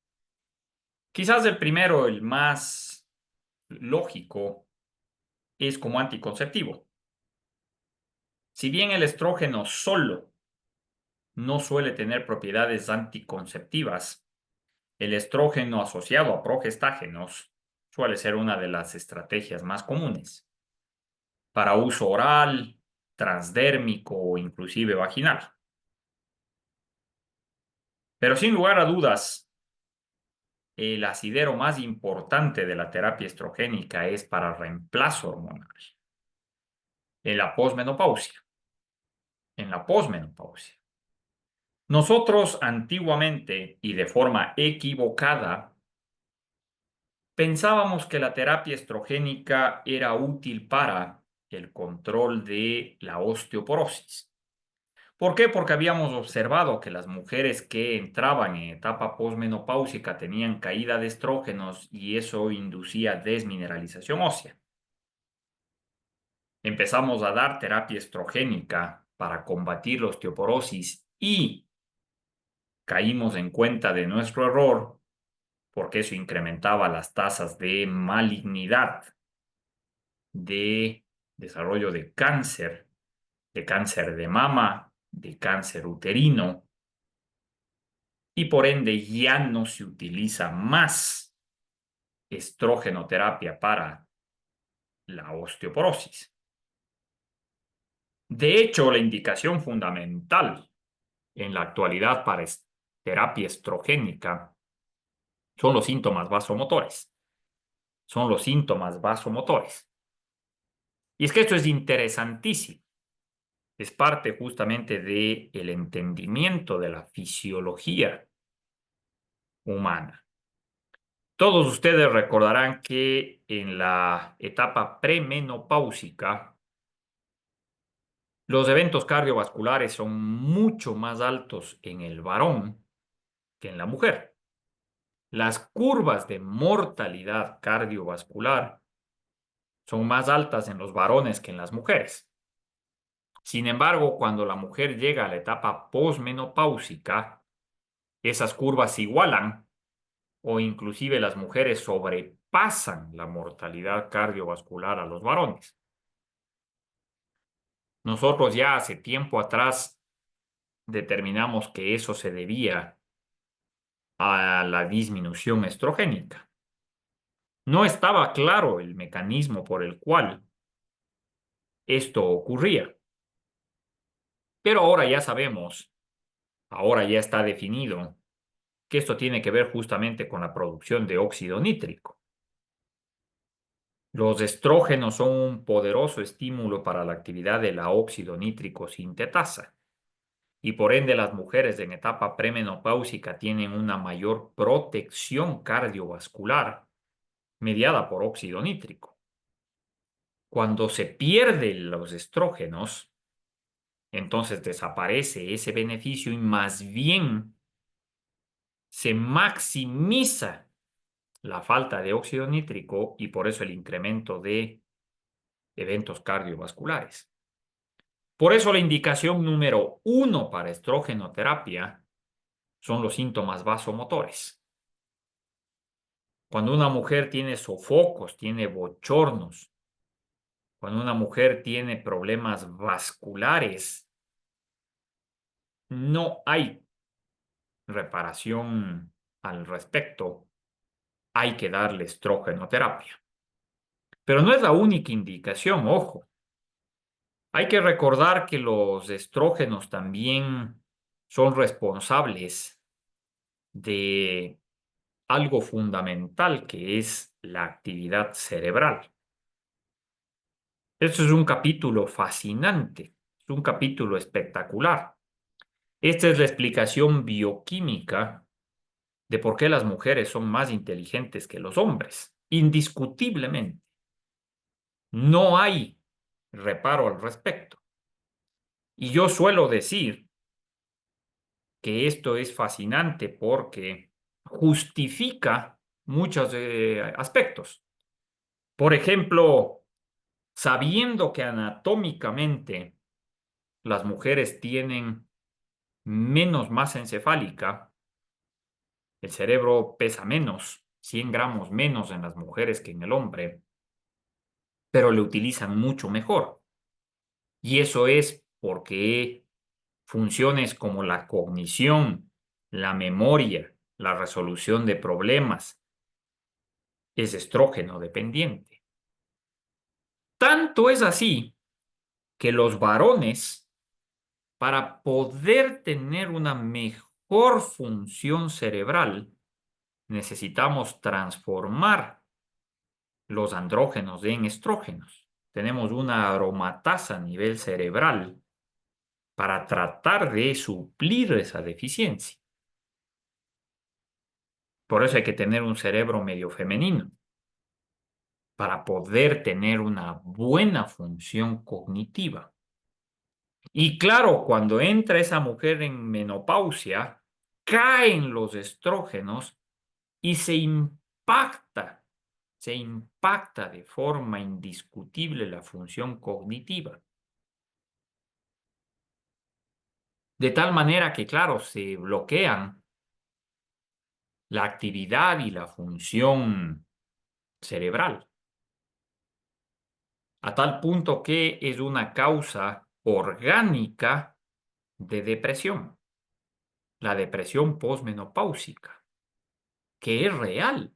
Quizás el primero, el más lógico, es como anticonceptivo. Si bien el estrógeno solo no suele tener propiedades anticonceptivas, el estrógeno asociado a progestágenos suele ser una de las estrategias más comunes para uso oral, transdérmico o inclusive vaginal. Pero sin lugar a dudas, el asidero más importante de la terapia estrogénica es para reemplazo hormonal en la posmenopausia. En la posmenopausia. Nosotros antiguamente y de forma equivocada pensábamos que la terapia estrogénica era útil para el control de la osteoporosis. ¿Por qué? Porque habíamos observado que las mujeres que entraban en etapa posmenopáusica tenían caída de estrógenos y eso inducía desmineralización ósea. Empezamos a dar terapia estrogénica para combatir la osteoporosis y caímos en cuenta de nuestro error porque eso incrementaba las tasas de malignidad, de desarrollo de cáncer de mama, de cáncer uterino, y por ende ya no se utiliza más estrogenoterapia para la osteoporosis. De hecho, la indicación fundamental en la actualidad para terapia estrogénica son los síntomas vasomotores. Son los síntomas vasomotores. Y es que esto es interesantísimo. Es parte justamente del entendimiento de la fisiología humana. Todos ustedes recordarán que en la etapa premenopáusica, los eventos cardiovasculares son mucho más altos en el varón que en la mujer. Las curvas de mortalidad cardiovascular son más altas en los varones que en las mujeres. Sin embargo, cuando la mujer llega a la etapa posmenopáusica, esas curvas se igualan o inclusive las mujeres sobrepasan la mortalidad cardiovascular a los varones. Nosotros ya hace tiempo atrás determinamos que eso se debía a la disminución estrogénica. No estaba claro el mecanismo por el cual esto ocurría, pero ahora ya sabemos, ahora ya está definido que esto tiene que ver justamente con la producción de óxido nítrico. Los estrógenos son un poderoso estímulo para la actividad de la óxido nítrico sintetasa y por ende las mujeres en etapa premenopáusica tienen una mayor protección cardiovascular mediada por óxido nítrico. Cuando se pierden los estrógenos, entonces desaparece ese beneficio y más bien se maximiza la falta de óxido nítrico y por eso el incremento de eventos cardiovasculares. Por eso la indicación número 1 para estrogenoterapia son los síntomas vasomotores. Cuando una mujer tiene sofocos, tiene bochornos, cuando una mujer tiene problemas vasculares, no hay reparación al respecto. Hay que darle estrogenoterapia. Pero no es la única indicación, ojo. Hay que recordar que los estrógenos también son responsables de algo fundamental que es la actividad cerebral. Esto es un capítulo fascinante, es un capítulo espectacular. Esta es la explicación bioquímica de por qué las mujeres son más inteligentes que los hombres, indiscutiblemente. No hay reparo al respecto. Y yo suelo decir que esto es fascinante porque justifica muchos aspectos. Por ejemplo, sabiendo que anatómicamente las mujeres tienen menos masa encefálica, el cerebro pesa menos, 100 gramos menos en las mujeres que en el hombre, pero le utilizan mucho mejor. Y eso es porque funciones como la cognición, la memoria, la resolución de problemas, es estrógeno dependiente. Tanto es así que los varones, para poder tener una mejor función cerebral, necesitamos transformar los andrógenos en estrógenos. Tenemos una aromatasa a nivel cerebral para tratar de suplir esa deficiencia. Por eso hay que tener un cerebro medio femenino, para poder tener una buena función cognitiva. Y claro, cuando entra esa mujer en menopausia, caen los estrógenos y se impacta de forma indiscutible la función cognitiva. De tal manera que, claro, se bloquean la actividad y la función cerebral, a tal punto que es una causa orgánica de depresión, la depresión posmenopáusica, que es real.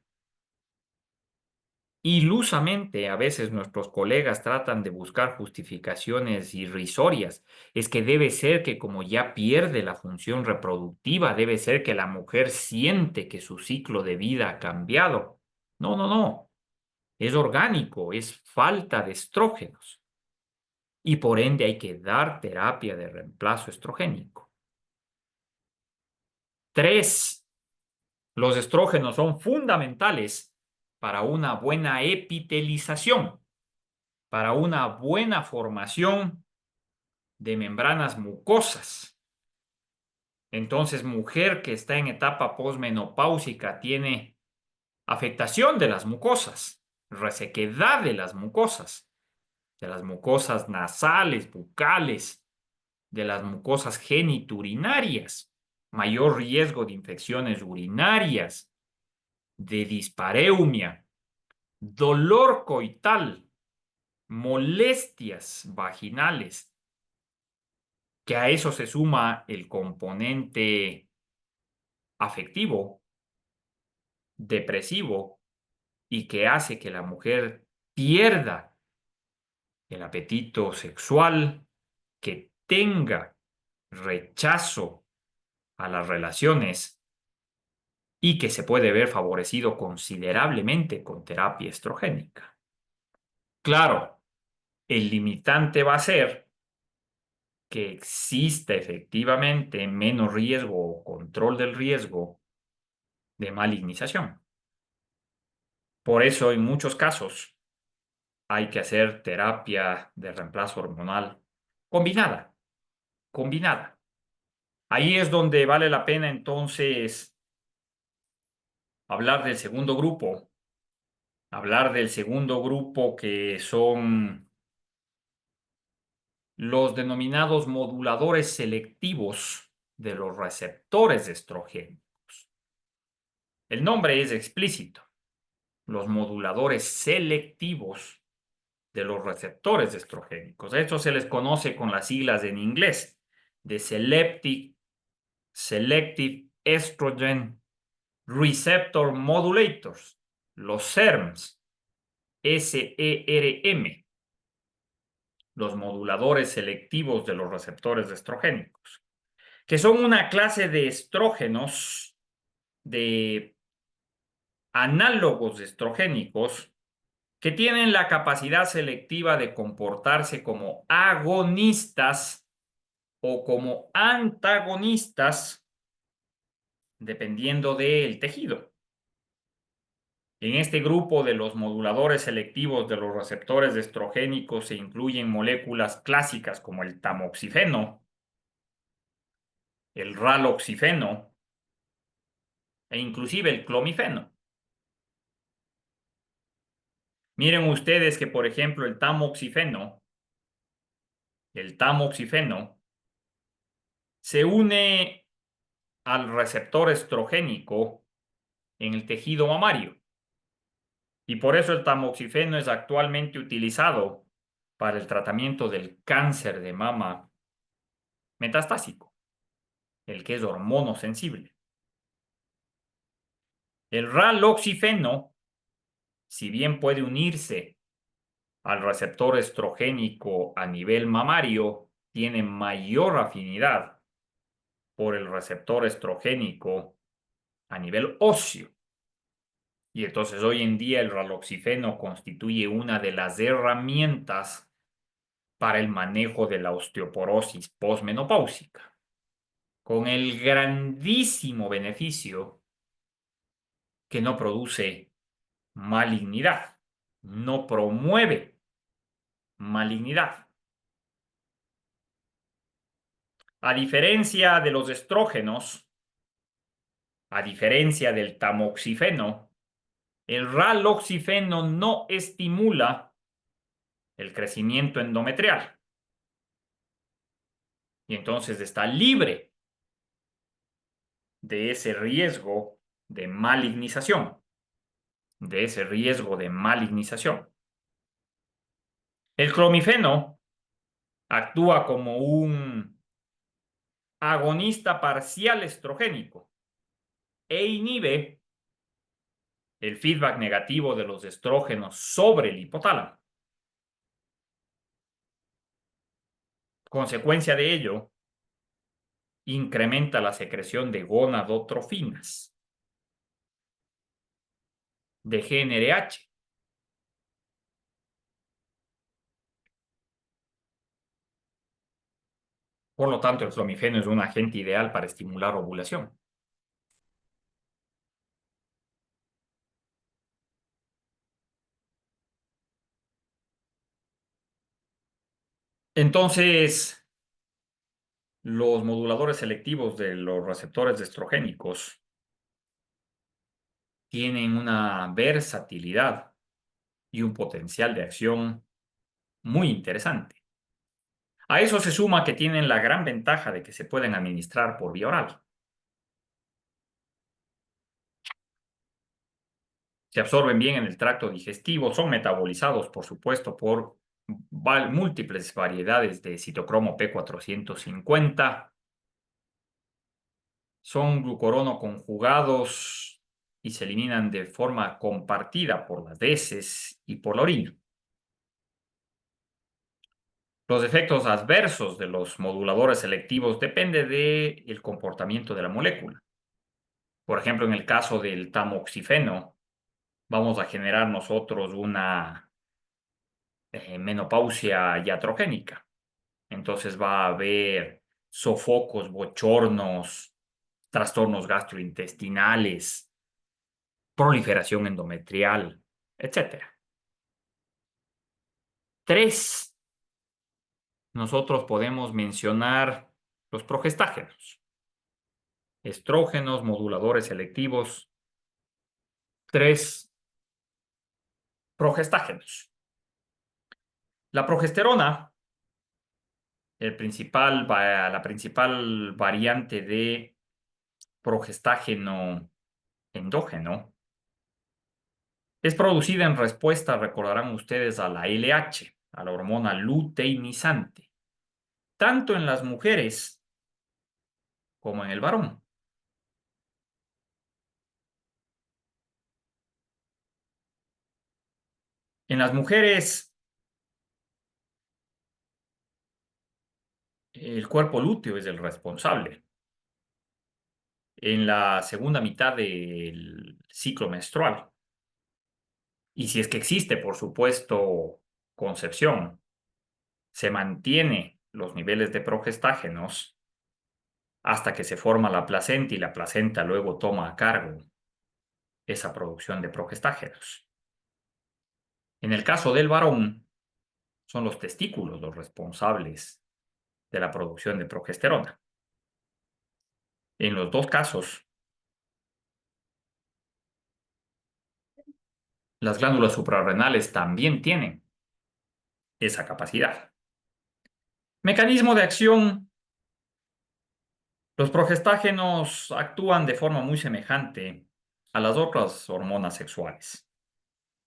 Ilusamente, a veces nuestros colegas tratan de buscar justificaciones irrisorias. Es que debe ser que como ya pierde la función reproductiva, debe ser que la mujer siente que su ciclo de vida ha cambiado. No, no, no. Es orgánico, es falta de estrógenos. Y por ende hay que dar terapia de reemplazo estrogénico. 3. Los estrógenos son fundamentales para una buena epitelización, para una buena formación de membranas mucosas. Entonces, mujer que está en etapa posmenopáusica tiene afectación de las mucosas, resequedad de las mucosas nasales, bucales, de las mucosas geniturinarias, mayor riesgo de infecciones urinarias, de dispareumia, dolor coital, molestias vaginales, que a eso se suma el componente afectivo, depresivo, y que hace que la mujer pierda el apetito sexual, que tenga rechazo a las relaciones y que se puede ver favorecido considerablemente con terapia estrogénica. Claro, el limitante va a ser que exista efectivamente menos riesgo o control del riesgo de malignización. Por eso, en muchos casos, hay que hacer terapia de reemplazo hormonal combinada, combinada. Ahí es donde vale la pena entonces hablar del segundo grupo que son los denominados moduladores selectivos de los receptores de estrógeno. El nombre es explícito. Los moduladores selectivos de los receptores estrogénicos. A estos se les conoce con las siglas en inglés de Selective Estrogen Receptor Modulators, los SERMs, SERM, los moduladores selectivos de los receptores estrogénicos, que son una clase de estrógenos, de análogos estrogénicos que tienen la capacidad selectiva de comportarse como agonistas o como antagonistas, dependiendo del tejido. En este grupo de los moduladores selectivos de los receptores de estrogénicos se incluyen moléculas clásicas como el tamoxifeno, el raloxifeno e inclusive el clomifeno. Miren ustedes que, por ejemplo, el tamoxifeno se une al receptor estrogénico en el tejido mamario. Y por eso el tamoxifeno es actualmente utilizado para el tratamiento del cáncer de mama metastásico, el que es hormonosensible. El raloxifeno, si bien puede unirse al receptor estrogénico a nivel mamario, tiene mayor afinidad por el receptor estrogénico a nivel óseo. Y entonces hoy en día el raloxifeno constituye una de las herramientas para el manejo de la osteoporosis posmenopáusica, con el grandísimo beneficio que no produce malignidad, no promueve malignidad. A diferencia de los estrógenos, a diferencia del tamoxifeno, el raloxifeno no estimula el crecimiento endometrial y entonces está libre de ese riesgo de malignización, de ese riesgo de malignización. El clomifeno actúa como un agonista parcial estrogénico e inhibe el feedback negativo de los estrógenos sobre el hipotálamo. Consecuencia de ello, incrementa la secreción de gonadotrofinas, de GnRH. Por lo tanto, el clomifeno es un agente ideal para estimular ovulación. Entonces, los moduladores selectivos de los receptores estrogénicos tienen una versatilidad y un potencial de acción muy interesante. A eso se suma que tienen la gran ventaja de que se pueden administrar por vía oral. Se absorben bien en el tracto digestivo, son metabolizados, por supuesto, por múltiples variedades de citocromo P450. Son glucorono conjugados y se eliminan de forma compartida por las heces y por la orina. Los efectos adversos de los moduladores selectivos dependen del comportamiento de la molécula. Por ejemplo, en el caso del tamoxifeno, vamos a generar nosotros una menopausia iatrogénica. Entonces va a haber sofocos, bochornos, trastornos gastrointestinales, proliferación endometrial, etcétera. 3, nosotros podemos mencionar los progestágenos, estrógenos, moduladores selectivos. 3 progestágenos. La progesterona, la principal variante de progestágeno endógeno, es producida en respuesta, recordarán ustedes, a la LH, a la hormona luteinizante, tanto en las mujeres como en el varón. En las mujeres, el cuerpo lúteo es el responsable. En la segunda mitad del ciclo menstrual. Y si es que existe, por supuesto, concepción, se mantiene los niveles de progestágenos hasta que se forma la placenta y la placenta luego toma a cargo esa producción de progestágenos. En el caso del varón, son los testículos los responsables de la producción de progesterona. En los dos casos, las glándulas suprarrenales también tienen esa capacidad. Mecanismo de acción. Los progestágenos actúan de forma muy semejante a las otras hormonas sexuales.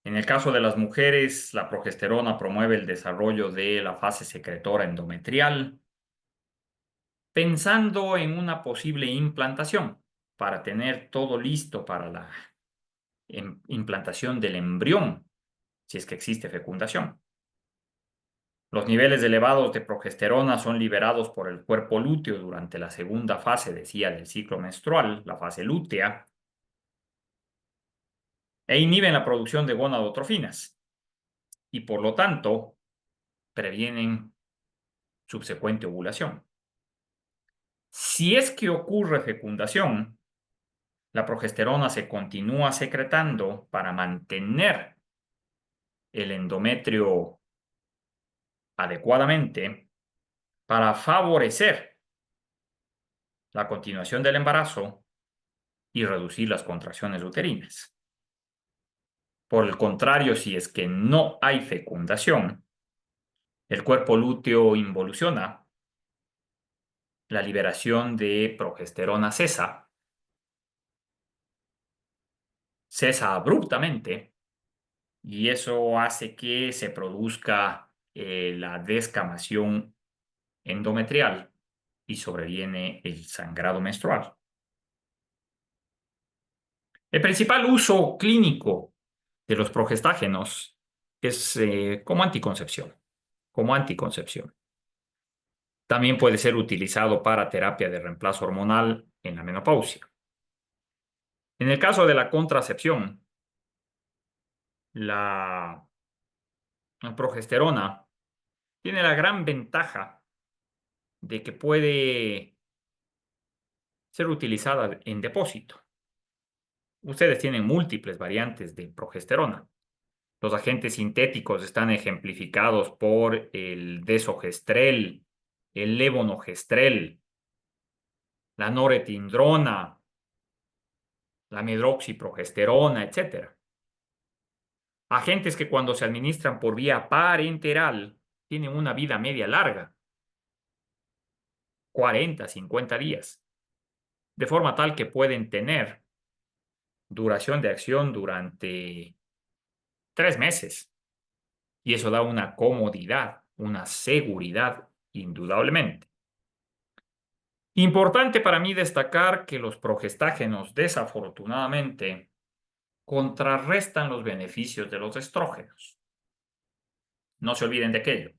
En el caso de las mujeres, la progesterona promueve el desarrollo de la fase secretora endometrial, pensando en una posible implantación para tener todo listo para la implantación del embrión, si es que existe fecundación. Los niveles elevados de progesterona son liberados por el cuerpo lúteo durante la segunda fase, decía, del ciclo menstrual, la fase lútea, e inhiben la producción de gonadotrofinas y, por lo tanto, previenen subsecuente ovulación. Si es que ocurre fecundación, la progesterona se continúa secretando para mantener el endometrio adecuadamente, para favorecer la continuación del embarazo y reducir las contracciones uterinas. Por el contrario, si es que no hay fecundación, el cuerpo lúteo involuciona, la liberación de progesterona cesa abruptamente y eso hace que se produzca la descamación endometrial y sobreviene el sangrado menstrual. El principal uso clínico de los progestágenos es como anticoncepción, como anticoncepción. También puede ser utilizado para terapia de reemplazo hormonal en la menopausia. En el caso de la contracepción, la progesterona tiene la gran ventaja de que puede ser utilizada en depósito. Ustedes tienen múltiples variantes de progesterona. Los agentes sintéticos están ejemplificados por el desogestrel, el levonorgestrel, la noretindrona, la medroxiprogesterona, etc. Agentes que cuando se administran por vía parenteral tienen una vida media larga, 40, 50 días, de forma tal que pueden tener duración de acción durante 3 meses. Y eso da una comodidad, una seguridad, indudablemente. Importante para mí destacar que los progestágenos, desafortunadamente, contrarrestan los beneficios de los estrógenos. No se olviden de aquello.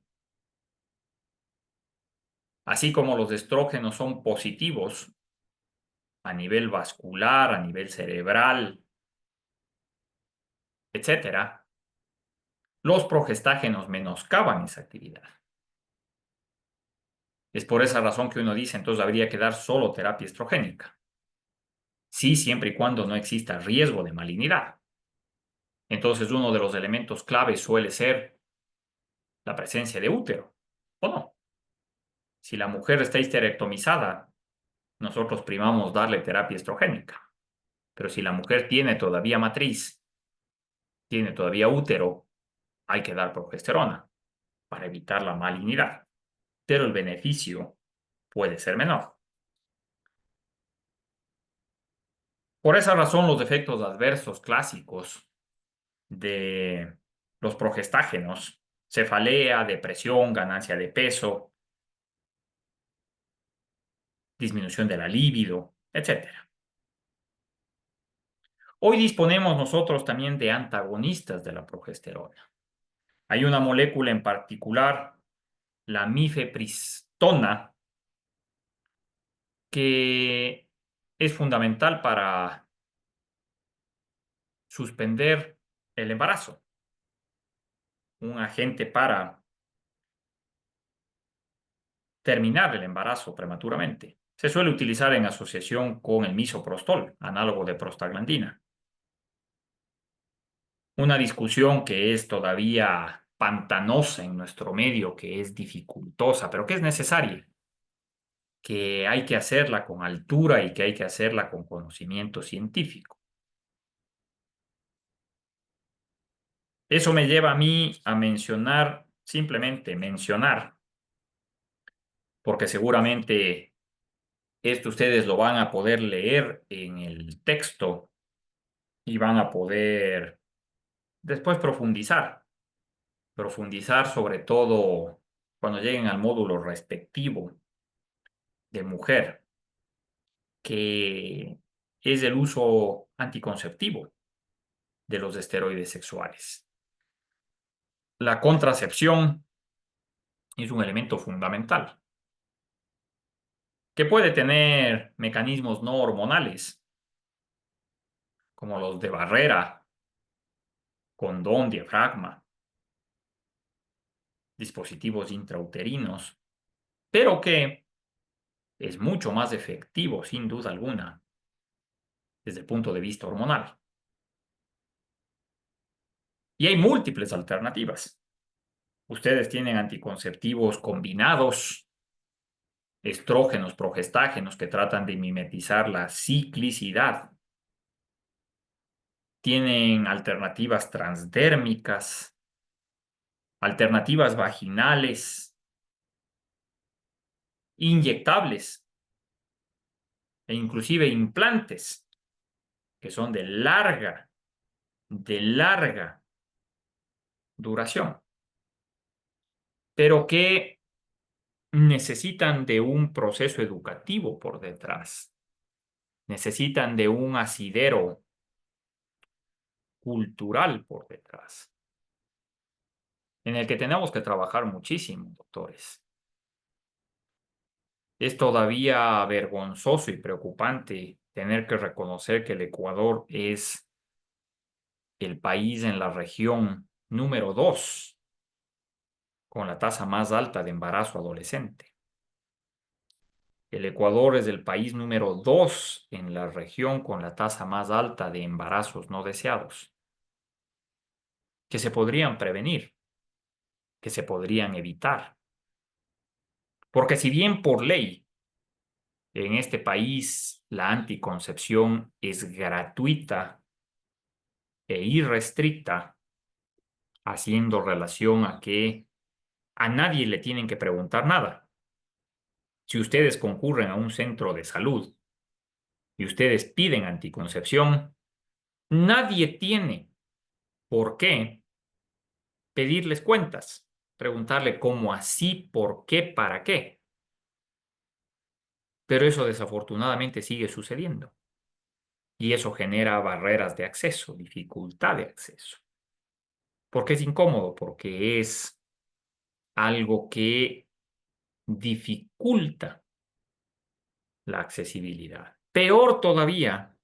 Así como los estrógenos son positivos a nivel vascular, a nivel cerebral, etcétera, los progestágenos menoscaban esa actividad. Es por esa razón que uno dice, entonces habría que dar solo terapia estrogénica. Sí, siempre y cuando no exista riesgo de malignidad. Entonces, uno de los elementos claves suele ser la presencia de útero, ¿o no? Si la mujer está histerectomizada, nosotros primamos darle terapia estrogénica. Pero si la mujer tiene todavía matriz, tiene todavía útero, hay que dar progesterona para evitar la malignidad. Pero el beneficio puede ser menor. Por esa razón, los efectos adversos clásicos de los progestágenos, cefalea, depresión, ganancia de peso, disminución de la libido, etcétera. Hoy disponemos nosotros también de antagonistas de la progesterona. Hay una molécula en particular, la mifepristona, que es fundamental para suspender el embarazo. Un agente para terminar el embarazo prematuramente. Se suele utilizar en asociación con el misoprostol, análogo de prostaglandina. Una discusión que es todavía pantanosa en nuestro medio, que es dificultosa, pero que es necesaria. que hay que hacerla con altura y que hay que hacerla con conocimiento científico. Eso me lleva a mí a mencionar, simplemente mencionar, porque seguramente esto ustedes lo van a poder leer en el texto y van a poder después profundizar sobre todo cuando lleguen al módulo respectivo de mujer, que es el uso anticonceptivo de los esteroides sexuales. La contracepción es un elemento fundamental que puede tener mecanismos no hormonales, como los de barrera, condón, diafragma, dispositivos intrauterinos, pero que es mucho más efectivo, sin duda alguna, desde el punto de vista hormonal. Y hay múltiples alternativas. Ustedes tienen anticonceptivos combinados, estrógenos, progestágenos, que tratan de mimetizar la ciclicidad. Tienen alternativas transdérmicas, alternativas vaginales, inyectables e inclusive implantes que son de larga duración, pero que necesitan de un proceso educativo por detrás, necesitan de un asidero cultural por detrás, en el que tenemos que trabajar muchísimo, doctores. Es todavía vergonzoso y preocupante tener que reconocer que el Ecuador es el país en la región número 2 con la tasa más alta de embarazo adolescente. El Ecuador es el país número 2 en la región con la tasa más alta de embarazos no deseados, que se podrían prevenir, que se podrían evitar. Porque si bien por ley en este país la anticoncepción es gratuita e irrestricta, haciendo relación a que a nadie le tienen que preguntar nada. Si ustedes concurren a un centro de salud y ustedes piden anticoncepción, nadie tiene por qué pedirles cuentas, preguntarle cómo así, por qué, para qué. Pero eso desafortunadamente sigue sucediendo. Y eso genera barreras de acceso, dificultad de acceso. ¿Por qué es incómodo? Porque es algo que dificulta la accesibilidad. Peor todavía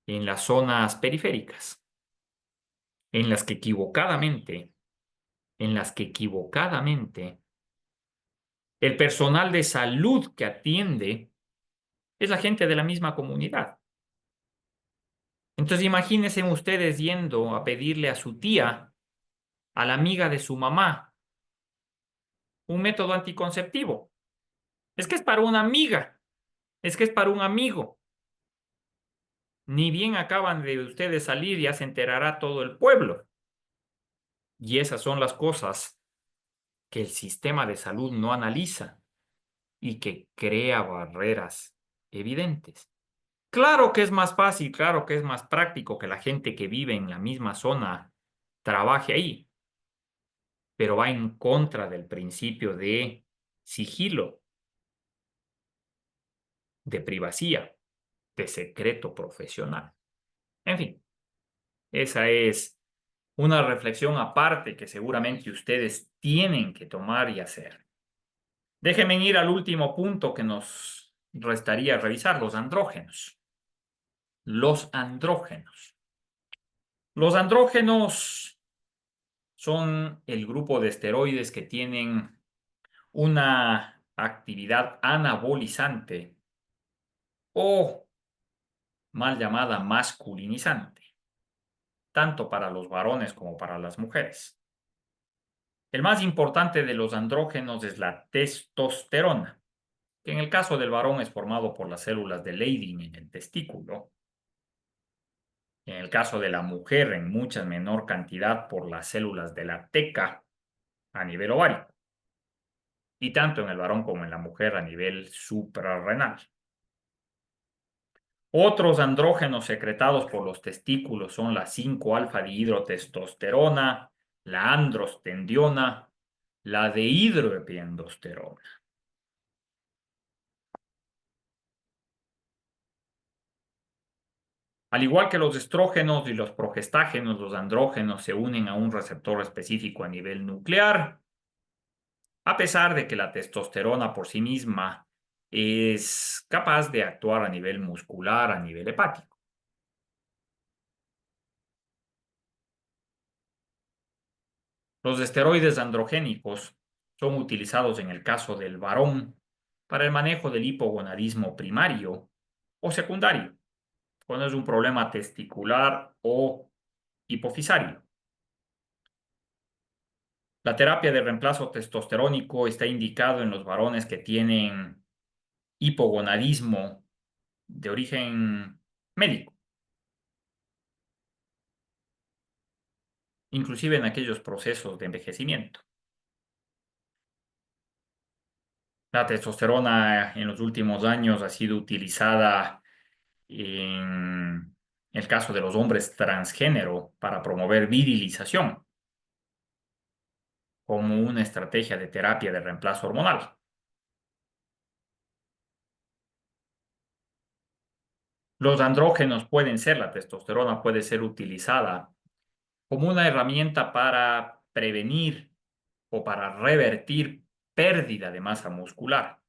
en las zonas periféricas, en las que equivocadamente, en las que equivocadamente el personal de salud que atiende es la gente de la misma comunidad. Entonces imagínense ustedes yendo a pedirle a su tía, a la amiga de su mamá, un método anticonceptivo. Es que es para una amiga, es que es para un amigo. Ni bien acaban de ustedes salir, ya se enterará todo el pueblo. Y esas son las cosas que el sistema de salud no analiza y que crea barreras evidentes. Claro que es más fácil, claro que es más práctico que la gente que vive en la misma zona trabaje ahí, pero va en contra del principio de sigilo, de privacidad, de secreto profesional. En fin, esa es una reflexión aparte que seguramente ustedes tienen que tomar y hacer. Déjenme ir al último punto que nos restaría revisar, los andrógenos. Los andrógenos. Los andrógenos son el grupo de esteroides que tienen una actividad anabolizante o mal llamada masculinizante, tanto para los varones como para las mujeres. El más importante de los andrógenos es la testosterona. que en el caso del varón es formado por las células de Leydig en el testículo, en el caso de la mujer en mucha menor cantidad por las células de la teca a nivel ovárico, y tanto en el varón como en la mujer a nivel suprarrenal. Otros andrógenos secretados por los testículos son la 5-alfa dihidrotestosterona, la androstendiona, la dehidroepiandrosterona. Al igual que los estrógenos y los progestágenos, los andrógenos se unen a un receptor específico a nivel nuclear, a pesar de que la testosterona por sí misma es capaz de actuar a nivel muscular, a nivel hepático. Los esteroides androgénicos son utilizados en el caso del varón para el manejo del hipogonadismo primario o secundario, cuando es un problema testicular o hipofisario. La terapia de reemplazo testosterónico está indicado en los varones que tienen hipogonadismo de origen médico, inclusive en aquellos procesos de envejecimiento. La testosterona en los últimos años ha sido utilizada en el caso de los hombres transgénero para promover virilización como una estrategia de terapia de reemplazo hormonal. Los andrógenos pueden ser, la testosterona puede ser utilizada como una herramienta para prevenir o para revertir pérdida de masa muscular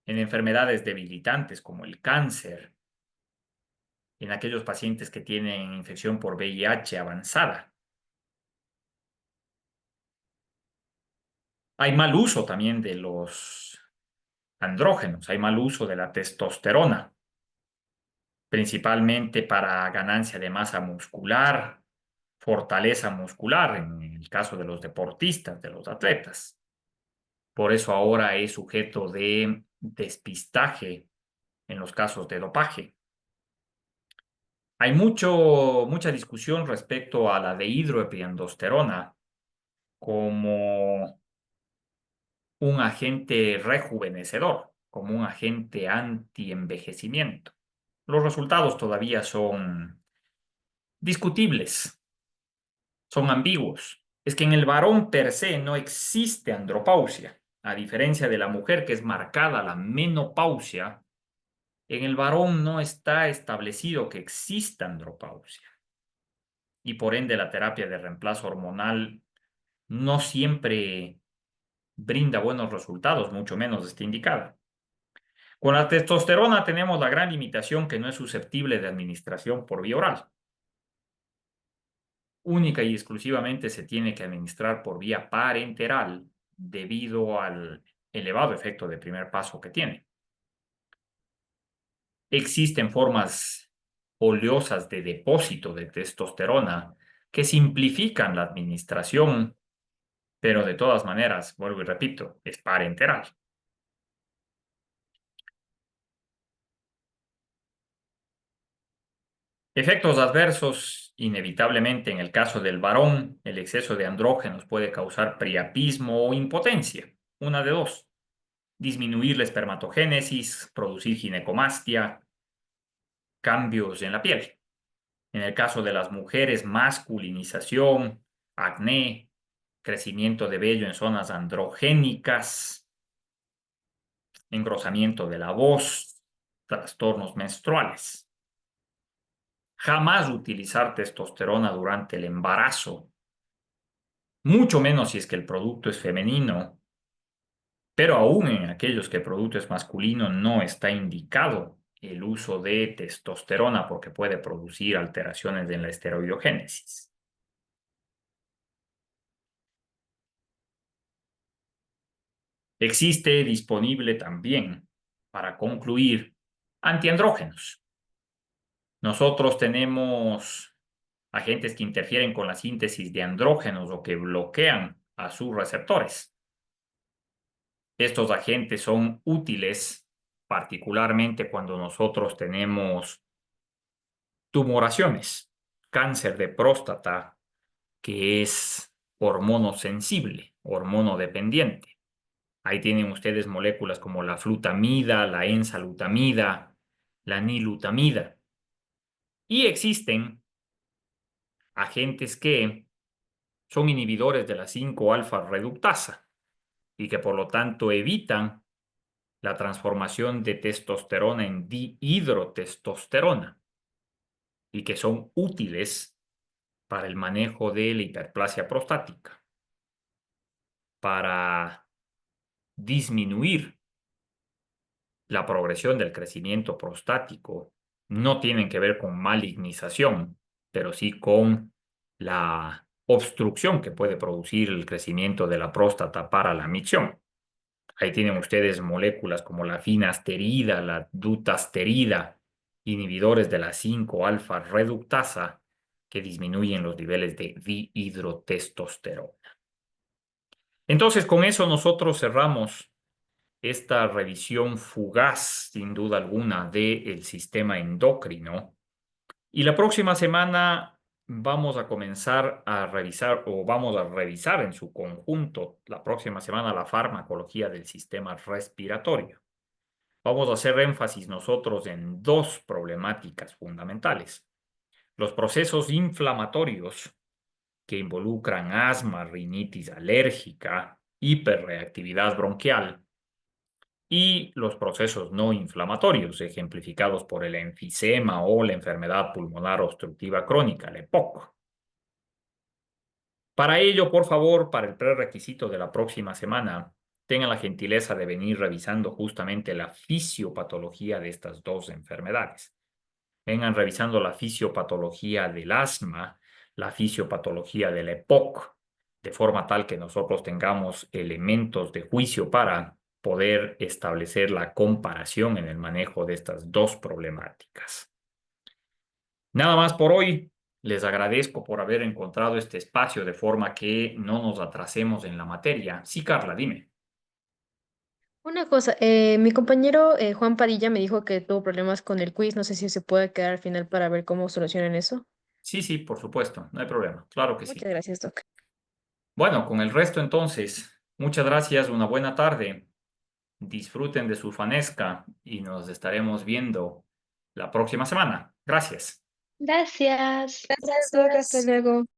en enfermedades debilitantes como el cáncer, en aquellos pacientes que tienen infección por VIH avanzada. Hay mal uso también de los andrógenos, hay mal uso de la testosterona, principalmente para ganancia de masa muscular, fortaleza muscular, en el caso de los deportistas, de los atletas. Por eso ahora es sujeto de despistaje en los casos de dopaje. Hay mucha discusión respecto a la dehidroepiandrosterona como un agente rejuvenecedor, como un agente anti-envejecimiento. Los resultados todavía son discutibles, son ambiguos. Es que en el varón per se no existe andropausia, a diferencia de la mujer que es marcada la menopausia. En el varón no está establecido que exista andropausia y por ende la terapia de reemplazo hormonal no siempre brinda buenos resultados, mucho menos está indicada. Con la testosterona tenemos la gran limitación que no es susceptible de administración por vía oral. Única y exclusivamente se tiene que administrar por vía parenteral debido al elevado efecto de primer paso que tiene. Existen formas oleosas de depósito de testosterona que simplifican la administración, pero de todas maneras, vuelvo y repito, es parenteral. Efectos adversos, inevitablemente en el caso del varón, el exceso de andrógenos puede causar priapismo o impotencia, una de dos. Disminuir la espermatogénesis, producir ginecomastia, cambios en la piel. En el caso de las mujeres, masculinización, acné, crecimiento de vello en zonas androgénicas, engrosamiento de la voz, trastornos menstruales. Jamás utilizar testosterona durante el embarazo, mucho menos si es que el producto es femenino, pero aún en aquellos que el producto es masculino no está indicado el uso de testosterona porque puede producir alteraciones en la esteroidogénesis. Existe disponible también, para concluir, antiandrógenos. Nosotros tenemos agentes que interfieren con la síntesis de andrógenos o que bloquean a sus receptores. Estos agentes son útiles, particularmente cuando nosotros tenemos tumoraciones, cáncer de próstata, que es hormonosensible, hormonodependiente. Ahí tienen ustedes moléculas como la flutamida, la enzalutamida, la nilutamida. Y existen agentes que son inhibidores de la 5-alfa reductasa y que por lo tanto evitan la transformación de testosterona en dihidrotestosterona y que son útiles para el manejo de la hiperplasia prostática, para disminuir la progresión del crecimiento prostático. No tienen que ver con malignización, pero sí con la obstrucción que puede producir el crecimiento de la próstata para la micción. Ahí tienen ustedes moléculas como la finasterida, la dutasterida, inhibidores de la 5-alfa reductasa que disminuyen los niveles de dihidrotestosterona. Entonces, con eso nosotros cerramos esta revisión fugaz, sin duda alguna, del sistema endocrino. Y la próxima semana vamos a comenzar a revisar, o vamos a revisar en su conjunto, la próxima semana, la farmacología del sistema respiratorio. Vamos a hacer énfasis nosotros en dos problemáticas fundamentales: los procesos inflamatorios que involucran asma, rinitis alérgica, hiperreactividad bronquial, y los procesos no inflamatorios, ejemplificados por el enfisema o la enfermedad pulmonar obstructiva crónica, la EPOC. Para ello, por favor, para el prerequisito de la próxima semana, tengan la gentileza de venir revisando justamente la fisiopatología de estas dos enfermedades. Vengan revisando la fisiopatología del asma, la fisiopatología de la EPOC, de forma tal que nosotros tengamos elementos de juicio para poder establecer la comparación en el manejo de estas dos problemáticas. Nada más por hoy. Les agradezco por haber encontrado este espacio de forma que no nos atrasemos en la materia. Sí, Carla, dime. Una cosa, mi compañero Juan Padilla me dijo que tuvo problemas con el quiz. No sé si se puede quedar al final para ver cómo solucionan eso. Sí, sí, por supuesto, no hay problema. Claro que sí. Muchas gracias, Doc. Bueno, con el resto entonces, muchas gracias, una buena tarde. Disfruten de su fanesca y nos estaremos viendo la próxima semana. Gracias. Gracias. Gracias, Doc. Hasta luego.